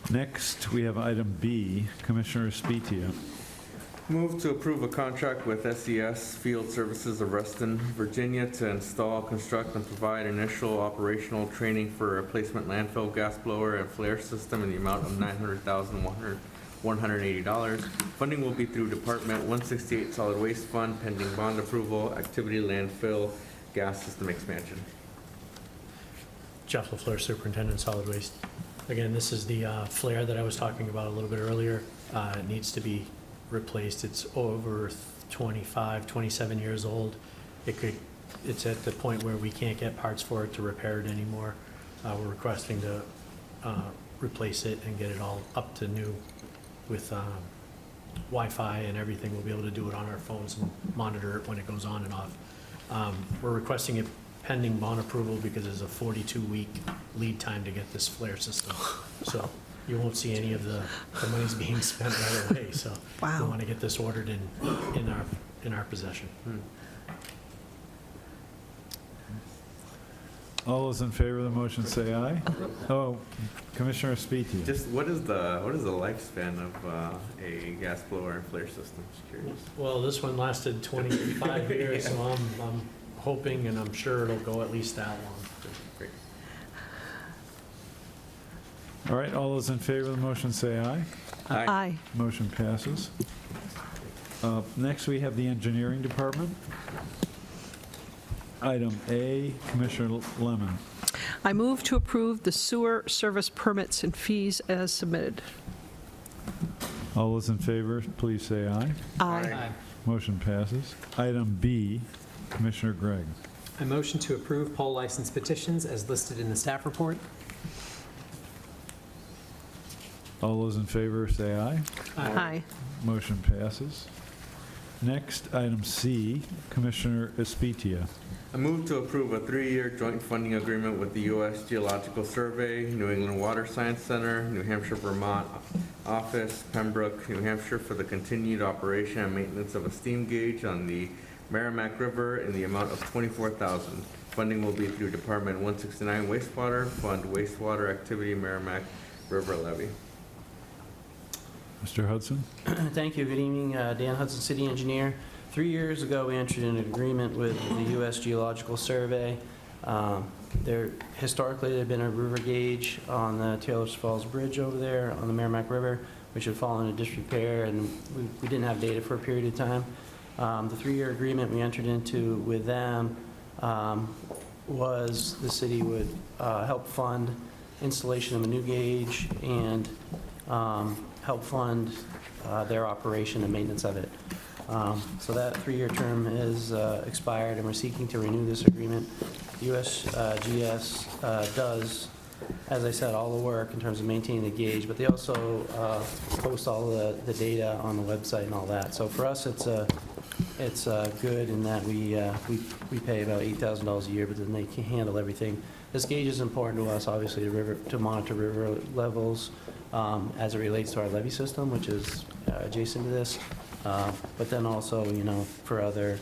Next, we have item B, Commissioner Spitia. Move to approve a contract with SES Field Services of Reston, Virginia to install, construct, and provide initial operational training for a replacement landfill gas blower and flare system in the amount of $900,180. Funding will be through Department 168 Solid Waste Fund pending bond approval, activity landfill gas system expansion. Jeff LaFleur, Superintendent of Solid Waste. Again, this is the flare that I was talking about a little bit earlier. It needs to be replaced. It's over 25, 27 years old. It's at the point where we can't get parts for it to repair it anymore. We're requesting to replace it and get it all up to new with Wi-Fi and everything. We'll be able to do it on our phones and monitor it when it goes on and off. We're requesting it pending bond approval because there's a 42-week lead time to get this flare system. So you won't see any of the money's being spent right away. So Wow. we want to get this ordered in our possession. All those in favor of the motion say aye. Oh, Commissioner Spitia. Just what is the lifespan of a gas blower and flare system? Just curious. Well, this one lasted 25 years, so I'm hoping and I'm sure it'll go at least that long. Great. All right, all those in favor of the motion say aye. Aye. Motion passes. Next, we have the engineering department. Item A, Commissioner Lemon. I move to approve the sewer service permits and fees as submitted. All those in favor, please say aye. Aye. Motion passes. Item B, Commissioner Gregg. I motion to approve poll license petitions as listed in the staff report. All those in favor say aye. Aye. Motion passes. Next, item C, Commissioner Espitia. I move to approve a 3-year joint funding agreement with the U.S. Geological Survey, New England Water Science Center, New Hampshire, Vermont Office, Pembroke, New Hampshire, for the continued operation and maintenance of a steam gauge on the Merrimack River in the amount of $24,000. Funding will be through Department 169 Wastewater, Fund Wastewater Activity Merrimack River Levy. Mr. Hudson? Thank you. Good evening. Dan Hudson, City Engineer. 3 years ago, we entered into an agreement with the U.S. Geological Survey. Historically, there had been a river gauge on the Taylor's Falls Bridge over there on the Merrimack River. which had fallen into disrepair, and we didn't have data for a period of time. The 3-year agreement we entered into with them was the city would help fund installation of a new gauge and help fund their operation and maintenance of it. So that 3-year term is expired, and we're seeking to renew this agreement. USGS does, as I said, all the work in terms of maintaining the gauge, but they also post all the data on the website and all that. So for us, it's good in that we pay about $8,000 a year, but then they can handle everything. This gauge is important to us, obviously, to monitor river levels as it relates to our levee system, which is adjacent to this. But then also, for other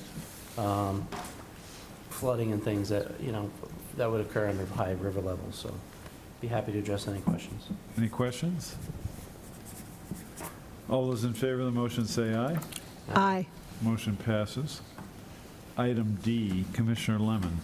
flooding and things that, that would occur under high river levels. So be happy to address any questions. Any questions? All those in favor of the motion say aye. Aye. Motion passes. Item D, Commissioner Lemon.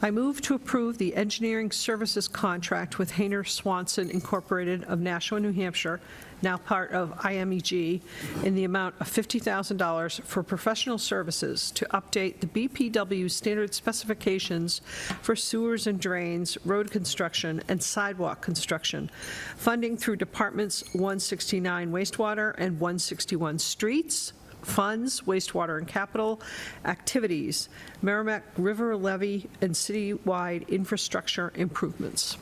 I move to approve the engineering services contract with Hayner Swanson Incorporated of Nashua, New Hampshire, now part of IMEG, in the amount of $50,000 for professional services to update the BPW standard specifications for sewers and drains, road construction, and sidewalk construction. Funding through Departments 169 wastewater and 161 streets. Funds, wastewater and capital, activities, Merrimack River levee, and citywide infrastructure improvements.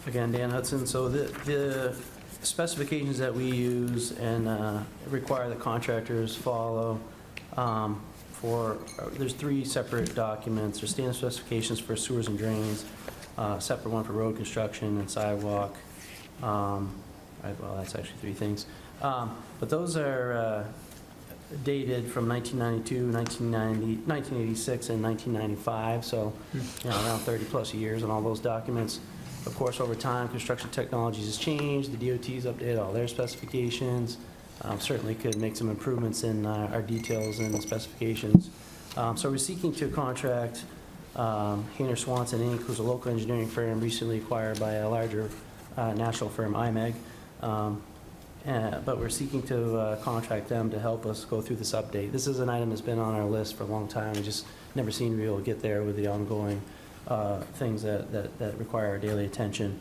Again, Dan Hudson. So the specifications that we use and require the contractors follow there's 3 separate documents. There's standard specifications for sewers and drains, separate one for road construction and sidewalk. Well, that's actually 3 things. But those are dated from 1992, 1990, 1986, and 1995, so around 30-plus years on all those documents. Of course, over time, construction technologies has changed. The DOT's updated all their specifications. Certainly could make some improvements in our details and specifications. So we're seeking to contract Hayner Swanson Inc., who's a local engineering firm recently acquired by a larger national firm, IMEG. But we're seeking to contract them to help us go through this update. This is an item that's been on our list for a long time. We just never seem to be able to get there with the ongoing things that require our daily attention.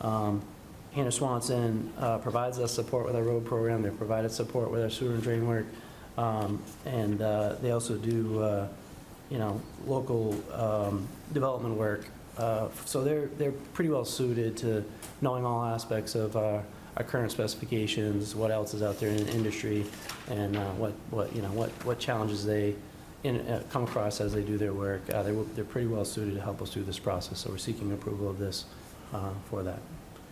Hannah Swanson provides us support with our road program. They've provided support with our sewer and drain work. And they also do, local development work. So they're pretty well suited to knowing all aspects of our current specifications, what else is out there in the industry, and what challenges they come across as they do their work. They're pretty well suited to help us through this process, so we're seeking approval of this for that.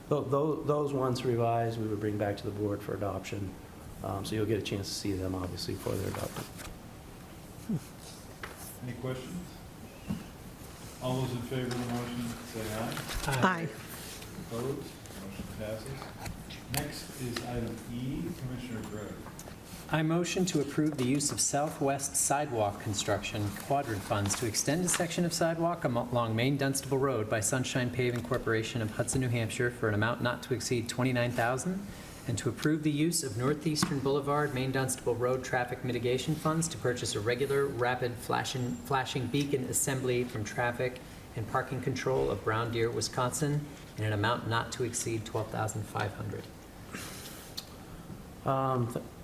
Those ones revised, we would bring back to the board for adoption, so you'll get a chance to see them, obviously, before they're adopted. Any questions? All those in favor of the motion say aye. Aye. Opposed? Motion passes. Next is item E, Commissioner Gregg. I motion to approve the use of southwest sidewalk construction quadrant funds to extend a section of sidewalk along Main Dunstable Road by Sunshine Paving Corporation of Hudson, New Hampshire for an amount not to exceed $29,000, and to approve the use of Northeastern Boulevard, Main Dunstable Road traffic mitigation funds to purchase a regular rapid flashing beacon assembly from Traffic and Parking Control of Brown Deer, Wisconsin, in an amount not to exceed $12,500.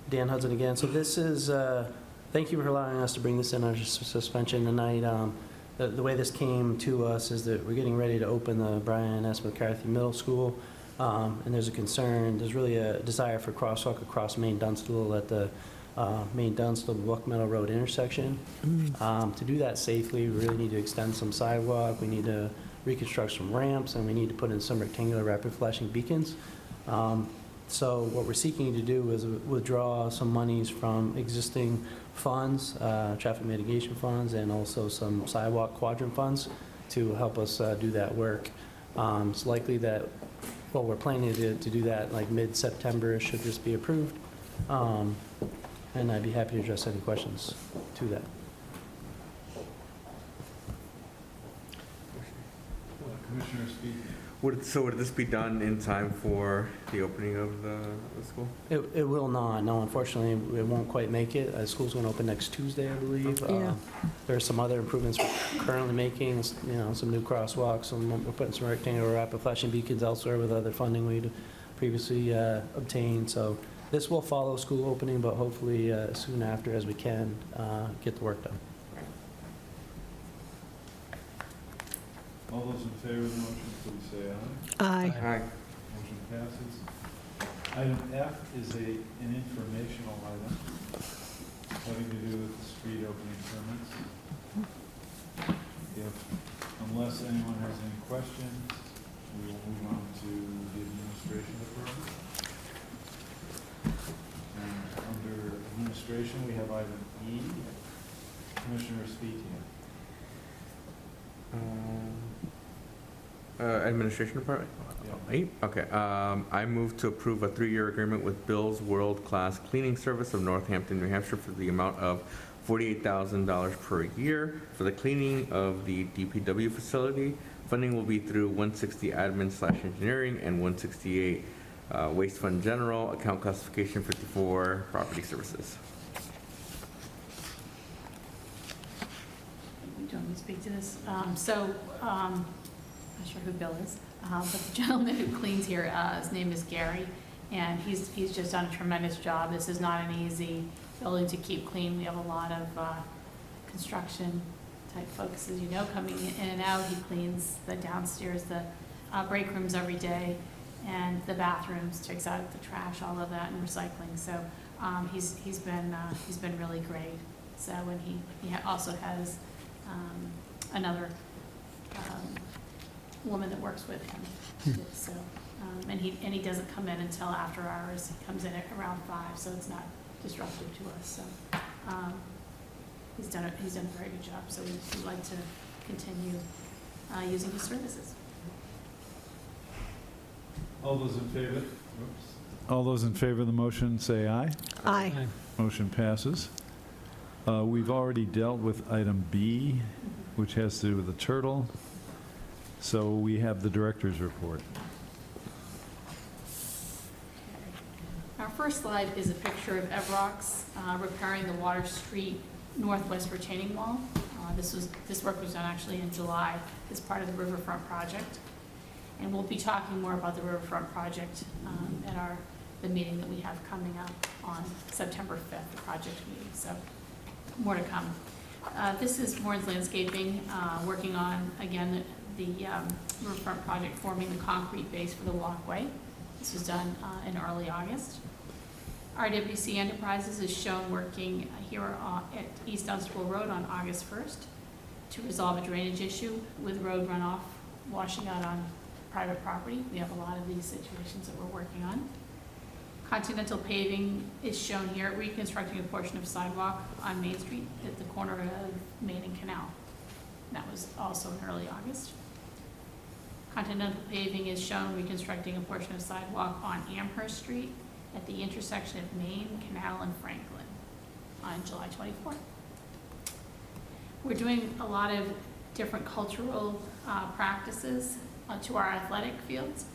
Dan Hudson again. So this is, thank you for allowing us to bring this in under suspension tonight. The way this came to us is that we're getting ready to open the Brian S. McCarthy Middle School, and there's there's really a desire for crosswalk across Main Dunstable at the Main Dunstable Buck Meadow Road intersection. To do that safely, we really need to extend some sidewalk, we need to reconstruct some ramps, and we need to put in some rectangular rapid flashing beacons. So what we're seeking to do is withdraw some monies from existing funds, traffic mitigation funds, and also some sidewalk quadrant funds to help us do that work. It's likely that, we're planning to do that like mid-September should this be approved. And I'd be happy to address any questions to that. Commissioner Speaker. Would this be done in time for the opening of the school? It will not, no, unfortunately, it won't quite make it. School's going to open next Tuesday, I believe. Yeah. There are some other improvements we're currently making, some new crosswalks, we're putting some rectangular rapid flashing beacons elsewhere with other funding we'd previously obtained. So this will follow school opening, but hopefully soon after as we can get the work done. All those in favor of the motion, please say aye. Aye. Aye. Motion passes. Item F is an informational item having to do with the street opening permits. Unless anyone has any questions, we will move on to the administration of the permit. And under administration, we have item E, Commissioner Speaking. Administration Department? Yeah. 8? Okay. I move to approve a 3-year agreement with Bill's World Class Cleaning Service of Northampton, New Hampshire for the amount of $48,000 per year for the cleaning of the DPW facility. Funding will be through 160 admin/engineering and 168 waste fund general, account classification 54 property services. Do you want me to speak to this? I'm not sure who Bill is, but the gentleman who cleans here, his name is Gary, and he's just done a tremendous job. This is not an easy building to keep clean. We have a lot of construction type folks, as you know, coming in and out. He cleans the downstairs, the break rooms every day, and the bathrooms, takes out the trash, all of that, and recycling. So he's been really great. So, and he also has another woman that works with him. So, and he doesn't come in until after hours. He comes in at around 5, so it's not disruptive to us. So he's done a very good job. So we'd like to continue using his services. All those in favor? All those in favor of the motion, say aye. Aye. Motion passes. We've already dealt with item B, which has to do with the turtle. So we have the director's report. Our first slide is a picture of Evrox repairing the Water Street Northwest retaining wall. This work was done actually in July as part of the Riverfront project. And we'll be talking more about the Riverfront project at the meeting that we have coming up on September 5th, the project meeting. So more to come. This is Warren's Landscaping, working on, again, the Riverfront project, forming the concrete base for the walkway. This was done in early August. RWC Enterprises is shown working here at East Dunstable Road on August 1st to resolve a drainage issue with road runoff washing out on private property. We have a lot of these situations that we're working on. Continental Paving is shown here, reconstructing a portion of sidewalk on Main Street at the corner of Main and Canal. That was also in early August. Continental Paving is shown reconstructing a portion of sidewalk on Amherst Street at the intersection of Main, Canal, and Franklin on July 24th. We're doing a lot of different cultural practices to our athletic fields.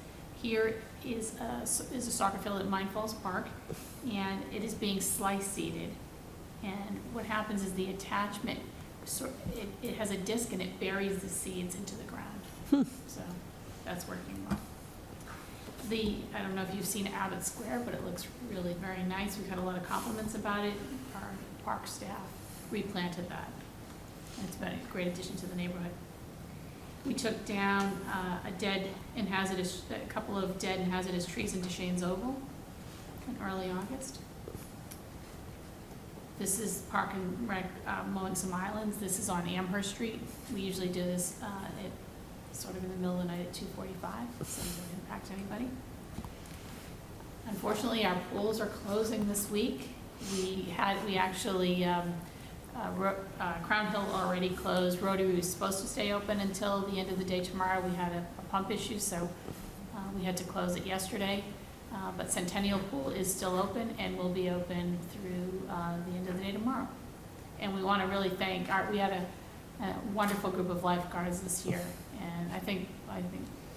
Here is a soccer field at Mine Falls Park, and it is being slice seeded. And what happens is the attachment, it has a disc and it buries the seeds into the ground. So that's working well. I don't know if you've seen Abbott Square, but it looks really very nice. We've had a lot of compliments about it. Our park staff replanted that. And it's been a great addition to the neighborhood. We took down a couple of dead and hazardous trees into Shane's Oval in early August. This is Park and Rec mowing some islands. This is on Amherst Street. We usually do this sort of in the middle of the night at 2:45, so it doesn't impact anybody. Unfortunately, our pools are closing this week. We actually Crown Hill already closed. Rotary was supposed to stay open until the end of the day tomorrow. We had a pump issue, so we had to close it yesterday. But Centennial Pool is still open and will be open through the end of the day tomorrow. And we want to really thank we had a wonderful group of lifeguards this year, and I think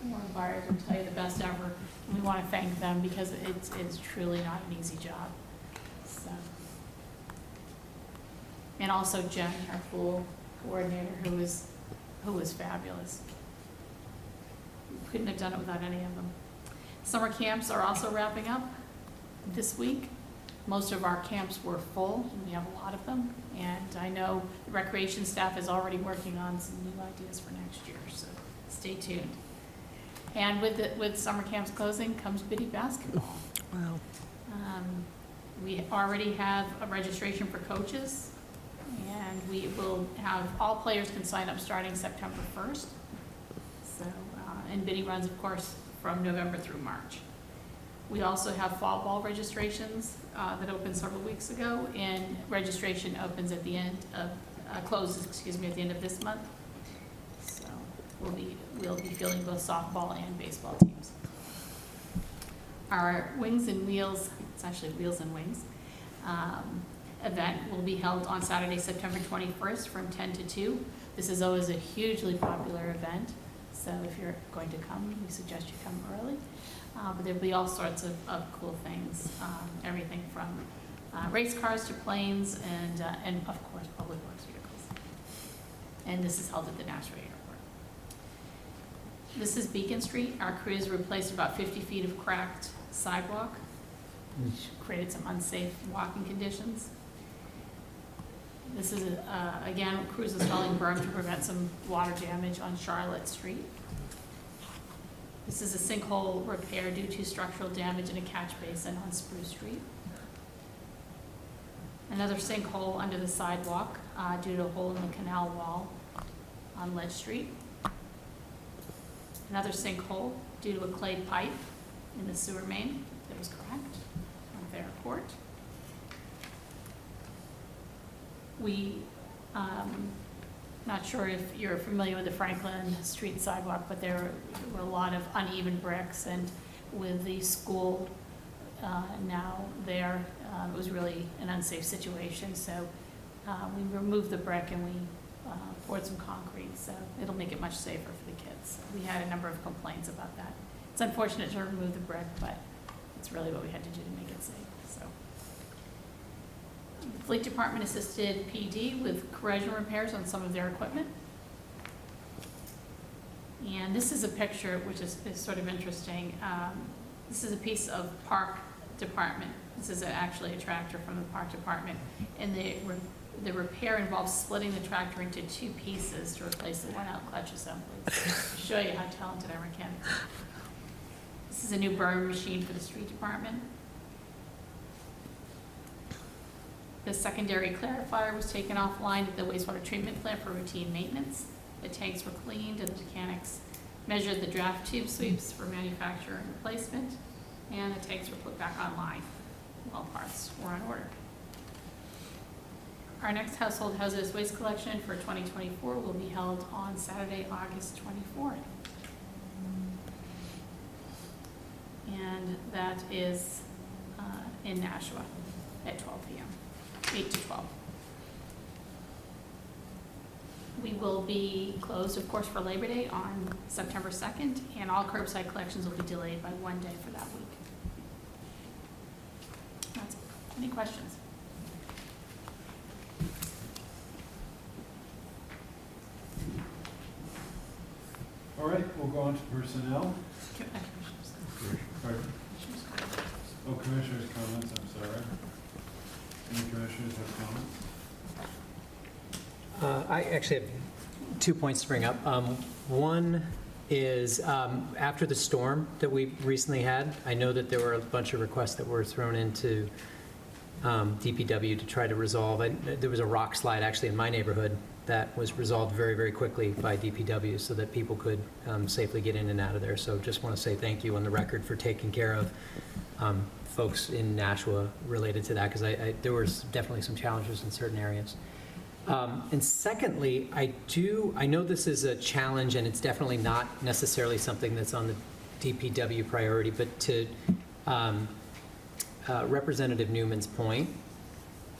Warren Byers will tell you the best ever. And we want to thank them because it's truly not an easy job. So. And also Jen, our pool coordinator, who was fabulous. Couldn't have done it without any of them. Summer camps are also wrapping up this week. Most of our camps were full, and we have a lot of them. And I know the recreation staff is already working on some new ideas for next year, so stay tuned. And with summer camps closing comes Biddy basketball. Wow. We already have a registration for coaches, and we will have, all players can sign up starting September 1st. So, and Biddy runs, of course, from November through March. We also have fall ball registrations that opened several weeks ago, and registration opens at the end of, closes, excuse me, at the end of this month. So we'll be fielding both softball and baseball teams. Our Wings and Wheels, it's actually Wheels and Wings, event will be held on Saturday, September 21st from 10 to 2. This is always a hugely popular event, so if you're going to come, we suggest you come early. But there'll be all sorts of cool things, everything from race cars to planes and of course, public works vehicles. And this is held at the Nashua Airport. This is Beacon Street. Our crews replaced about 50 feet of cracked sidewalk, which created some unsafe walking conditions. This is, again, crews installing berm to prevent some water damage on Charlotte Street. This is a sinkhole repair due to structural damage in a catch basin on Spruce Street. Another sinkhole under the sidewalk due to a hole in the canal wall on Ledge Street. Another sinkhole due to a clay pipe in the sewer main that was cracked on Fair Court. We, not sure if you're familiar with the Franklin Street sidewalk, but there were a lot of uneven bricks, and with the school now there, it was really an unsafe situation. So we removed the brick and we poured some concrete, so it'll make it much safer for the kids. We had a number of complaints about that. It's unfortunate to remove the brick, but it's really what we had to do to make it safe. So. The Fleet Department assisted PD with corrosion repairs on some of their equipment. And this is a picture which is sort of interesting. This is a piece of Park Department. This is actually a tractor from the Park Department. And the repair involves splitting the tractor into two pieces to replace the worn-out clutch assemblies. To show you how talented our mechanics are. This is a new berm machine for the street department. The secondary clarifier was taken offline at the wastewater treatment plant for routine maintenance. The tanks were cleaned and the mechanics measured the draft tube sweeps for manufacture and replacement, and the tanks were put back online while parts were on order. Our next household hazardous waste collection for 2024 will be held on Saturday, August 24th. And that is in Nashua at 12 p.m., 8 to 12. We will be closed, of course, for Labor Day on September 2nd, and all curbside collections will be delayed by one day for that week. That's it. Any questions? All right, we'll go on to personnel. Pardon? Oh, commissioners' comments, I'm sorry. Any commissioners have comments? I actually have 2 points to bring up. One is after the storm that we recently had, I know that there were a bunch of requests that were thrown into DPW to try to resolve. There was a rock slide actually in my neighborhood that was resolved very, very quickly by DPW so that people could safely get in and out of there. So just want to say thank you on the record for taking care of folks in Nashua related to that, because there was definitely some challenges in certain areas. And secondly, I know this is a challenge and it's definitely not necessarily something that's on the DPW priority, but to Representative Newman's point,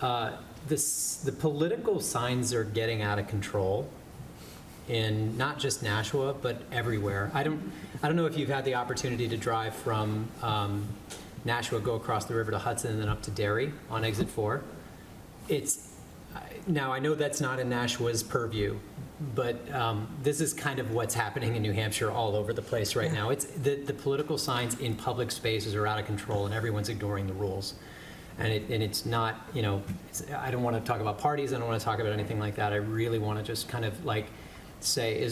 the political signs are getting out of control. in not just Nashua, but everywhere. I don't know if you've had the opportunity to drive from Nashua, go across the river to Hudson, and then up to Derry on exit 4. Now, I know that's not in Nashua's purview, but this is kind of what's happening in New Hampshire all over the place right now. It's the political signs in public spaces are out of control, and everyone's ignoring the rules. And it's not, I don't want to talk about parties. I don't want to talk about anything like that. I really want to just kind of like say,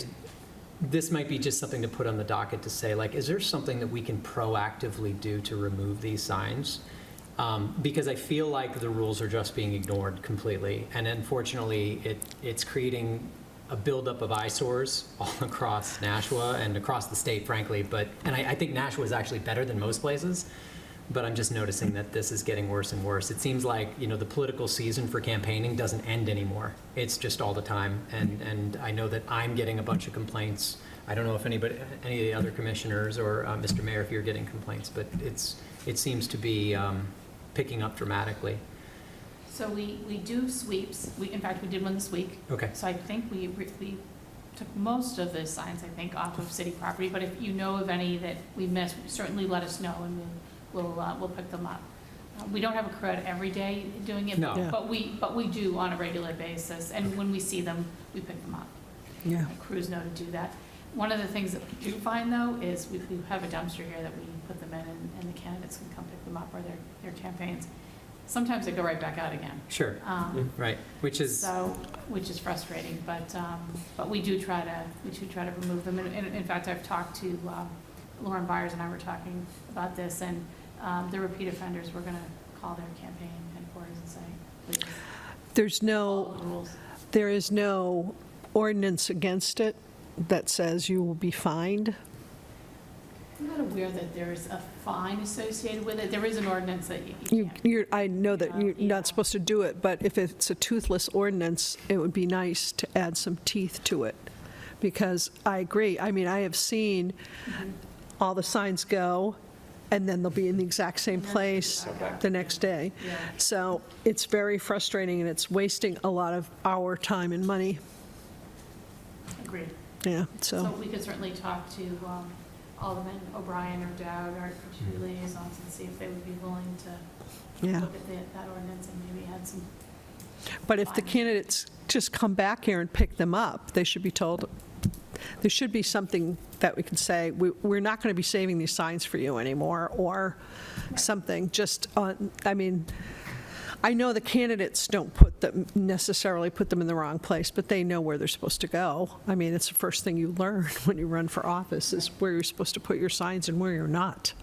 this might be just something to put on the docket to say, like, is there something that we can proactively do to remove these signs? Because I feel like the rules are just being ignored completely. And unfortunately, it's creating a buildup of eyesores all across Nashua and across the state, frankly. And I think Nashua is actually better than most places. But I'm just noticing that this is getting worse and worse. It seems like, the political season for campaigning doesn't end anymore. It's just all the time. And I know that I'm getting a bunch of complaints. I don't know if any of the other commissioners or Mr. Mayor, if you're getting complaints, but it seems to be picking up dramatically. So we do sweeps. In fact, we did one this week. Okay. So I think we took most of the signs, I think, off of city property. But if you know of any that we missed, certainly let us know, and we'll pick them up. We don't have a crowd every day doing it, No. but we do on a regular basis. And when we see them, we pick them up. Yeah. Crews know to do that. One of the things that we do find, though, is we have a dumpster here that we put them in, and the candidates can come pick them up, or their campaigns. Sometimes they go right back out again. Sure. Right. Which is frustrating, but we do try to remove them. And in fact, I've talked to Lauren Byers and I were talking about this, and the repeat offenders, we're going to call their campaign headquarters and say, please, follow the rules. There is no ordinance against it that says you will be fined. I'm not aware that there's a fine associated with it. There is an ordinance that you can't. I know that you're Yeah. not supposed to do it, but if it's a toothless ordinance, it would be nice to add some teeth to it. Because I agree, I mean, I have seen all the signs go, and then they'll be in the exact same place the next day. Yeah. So it's very frustrating, and it's wasting a lot of our time and money. Agreed. Yeah, So we could certainly talk to Alderman O'Brien or Dowd, our two liaisons, and see if they would be willing to Yeah. look at that ordinance and maybe add some. But if the fines. candidates just come back here and pick them up, they should be told, there should be something that we can say, we're not going to be saving these signs for you anymore, or something, just on, I mean, I know the candidates don't necessarily put them in the wrong place, but they know where they're supposed to go. I mean, it's the first thing you learn when you run for office, is where you're supposed to put your signs and where you're not.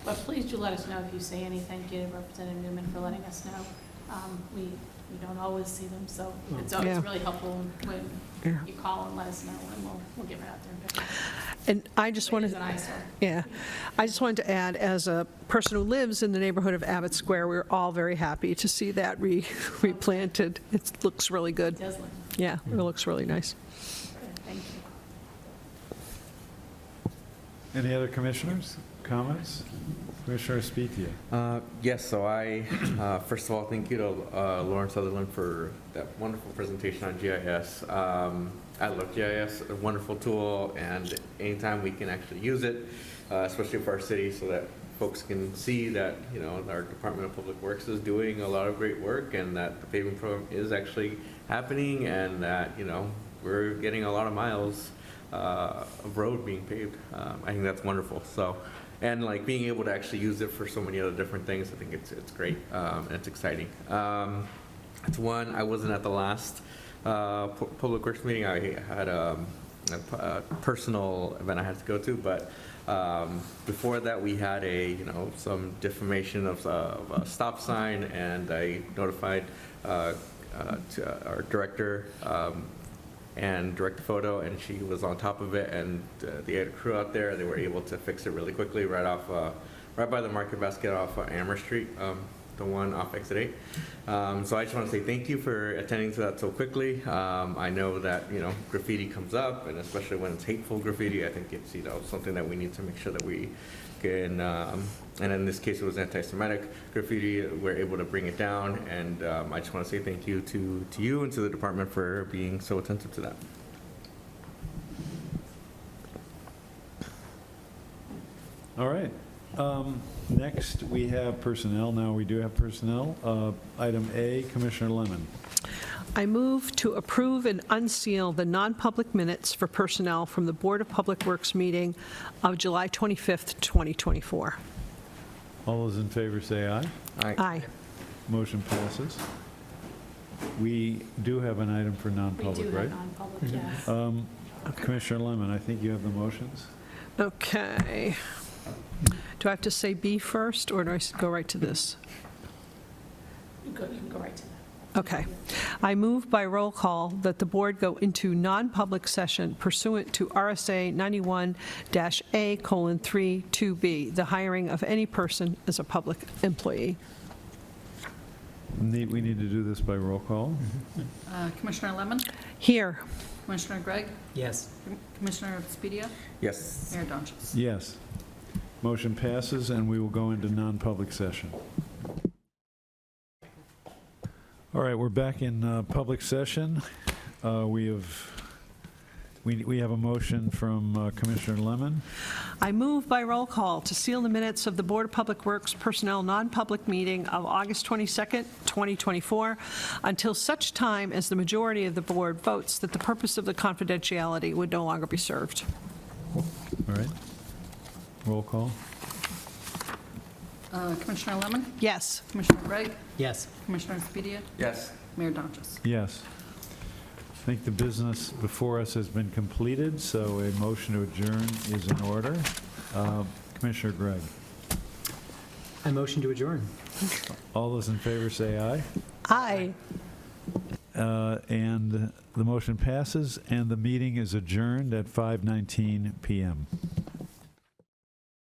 But please do let us know if you say anything. Thank you to Representative Newman for letting us know. We don't always see them, so it's Yeah. really helpful when Yeah. you call and let us know, and we'll get right out there and pick it up. And I just It wanted, is an eyesore. yeah, I just wanted to add, as a person who lives in the neighborhood of Abbott Square, we're all very happy to see that replanted. It looks really good. It does look Yeah, it looks really nice. good. Thank you. Any other commissioners, comments? Commissioner Spitia. Yes, so I, first of all, thank you to Lauren Sutherland for that wonderful presentation on GIS. I love GIS, a wonderful tool, and anytime we can actually use it, especially for our city, so that folks can see that, our Department of Public Works is doing a lot of great work, and that the paving program is actually happening, and that, we're getting a lot of miles of road being paved. I think that's wonderful. So, and like being able to actually use it for so many other different things, I think it's great, and it's exciting. It's one, I wasn't at the last Public Works meeting. I had a personal event I had to go to, but before that we had some defamation of a stop sign, and I notified to our director and direct the photo, and she was on top of it, and they had a crew out there. They were able to fix it really quickly right by the market basket off Amher Street, the one off exit 8. So I just want to say thank you for attending to that so quickly. I know that graffiti comes up, and especially when it's hateful graffiti, I think it's something that we need to make sure that we and in this case, it was anti-Semitic graffiti. We're able to bring it down, and I just want to say thank you to you and to the department for being so attentive to that. All right. Next, we have personnel. Now, we do have personnel. Item A, Commissioner Lemon. I move to approve and unseal the non-public minutes for personnel from the Board of Public Works meeting of July 25th, 2024. All those in favor say aye. Aye. Motion passes. We do have an item for We non-public, do right? have non-public, yes. Commissioner Lemon, I think you have the motions. Okay. Do I have to say B first, or do I go right to this? You can go right to that. Okay. I move by roll call that the board go into non-public session pursuant to RSA 91-A:3 2B, the hiring of any person as a public employee. We need to do this by roll call. Commissioner Lemon, Here. Commissioner Gregg, Yes. Commissioner Speedia, Yes. Mayor Donches. Yes. Motion passes, and we will go into non-public session. All right, we're back in public session. We have a motion from Commissioner Lemon. I move by roll call to seal the minutes of the Board of Public Works Personnel non-public meeting of August 22nd, 2024, until such time as the majority of the board votes that the purpose of the confidentiality would no longer be served. All right. Roll call. Commissioner Lemon, Yes. Commissioner Gregg, Yes. Commissioner Speedia, Yes. Mayor Donches. Yes. I think the business before us has been completed, so a motion to adjourn is in order. Commissioner Gregg. I motion to adjourn. All those in favor say aye. Aye. And the motion passes, and the meeting is adjourned at 5:19 PM.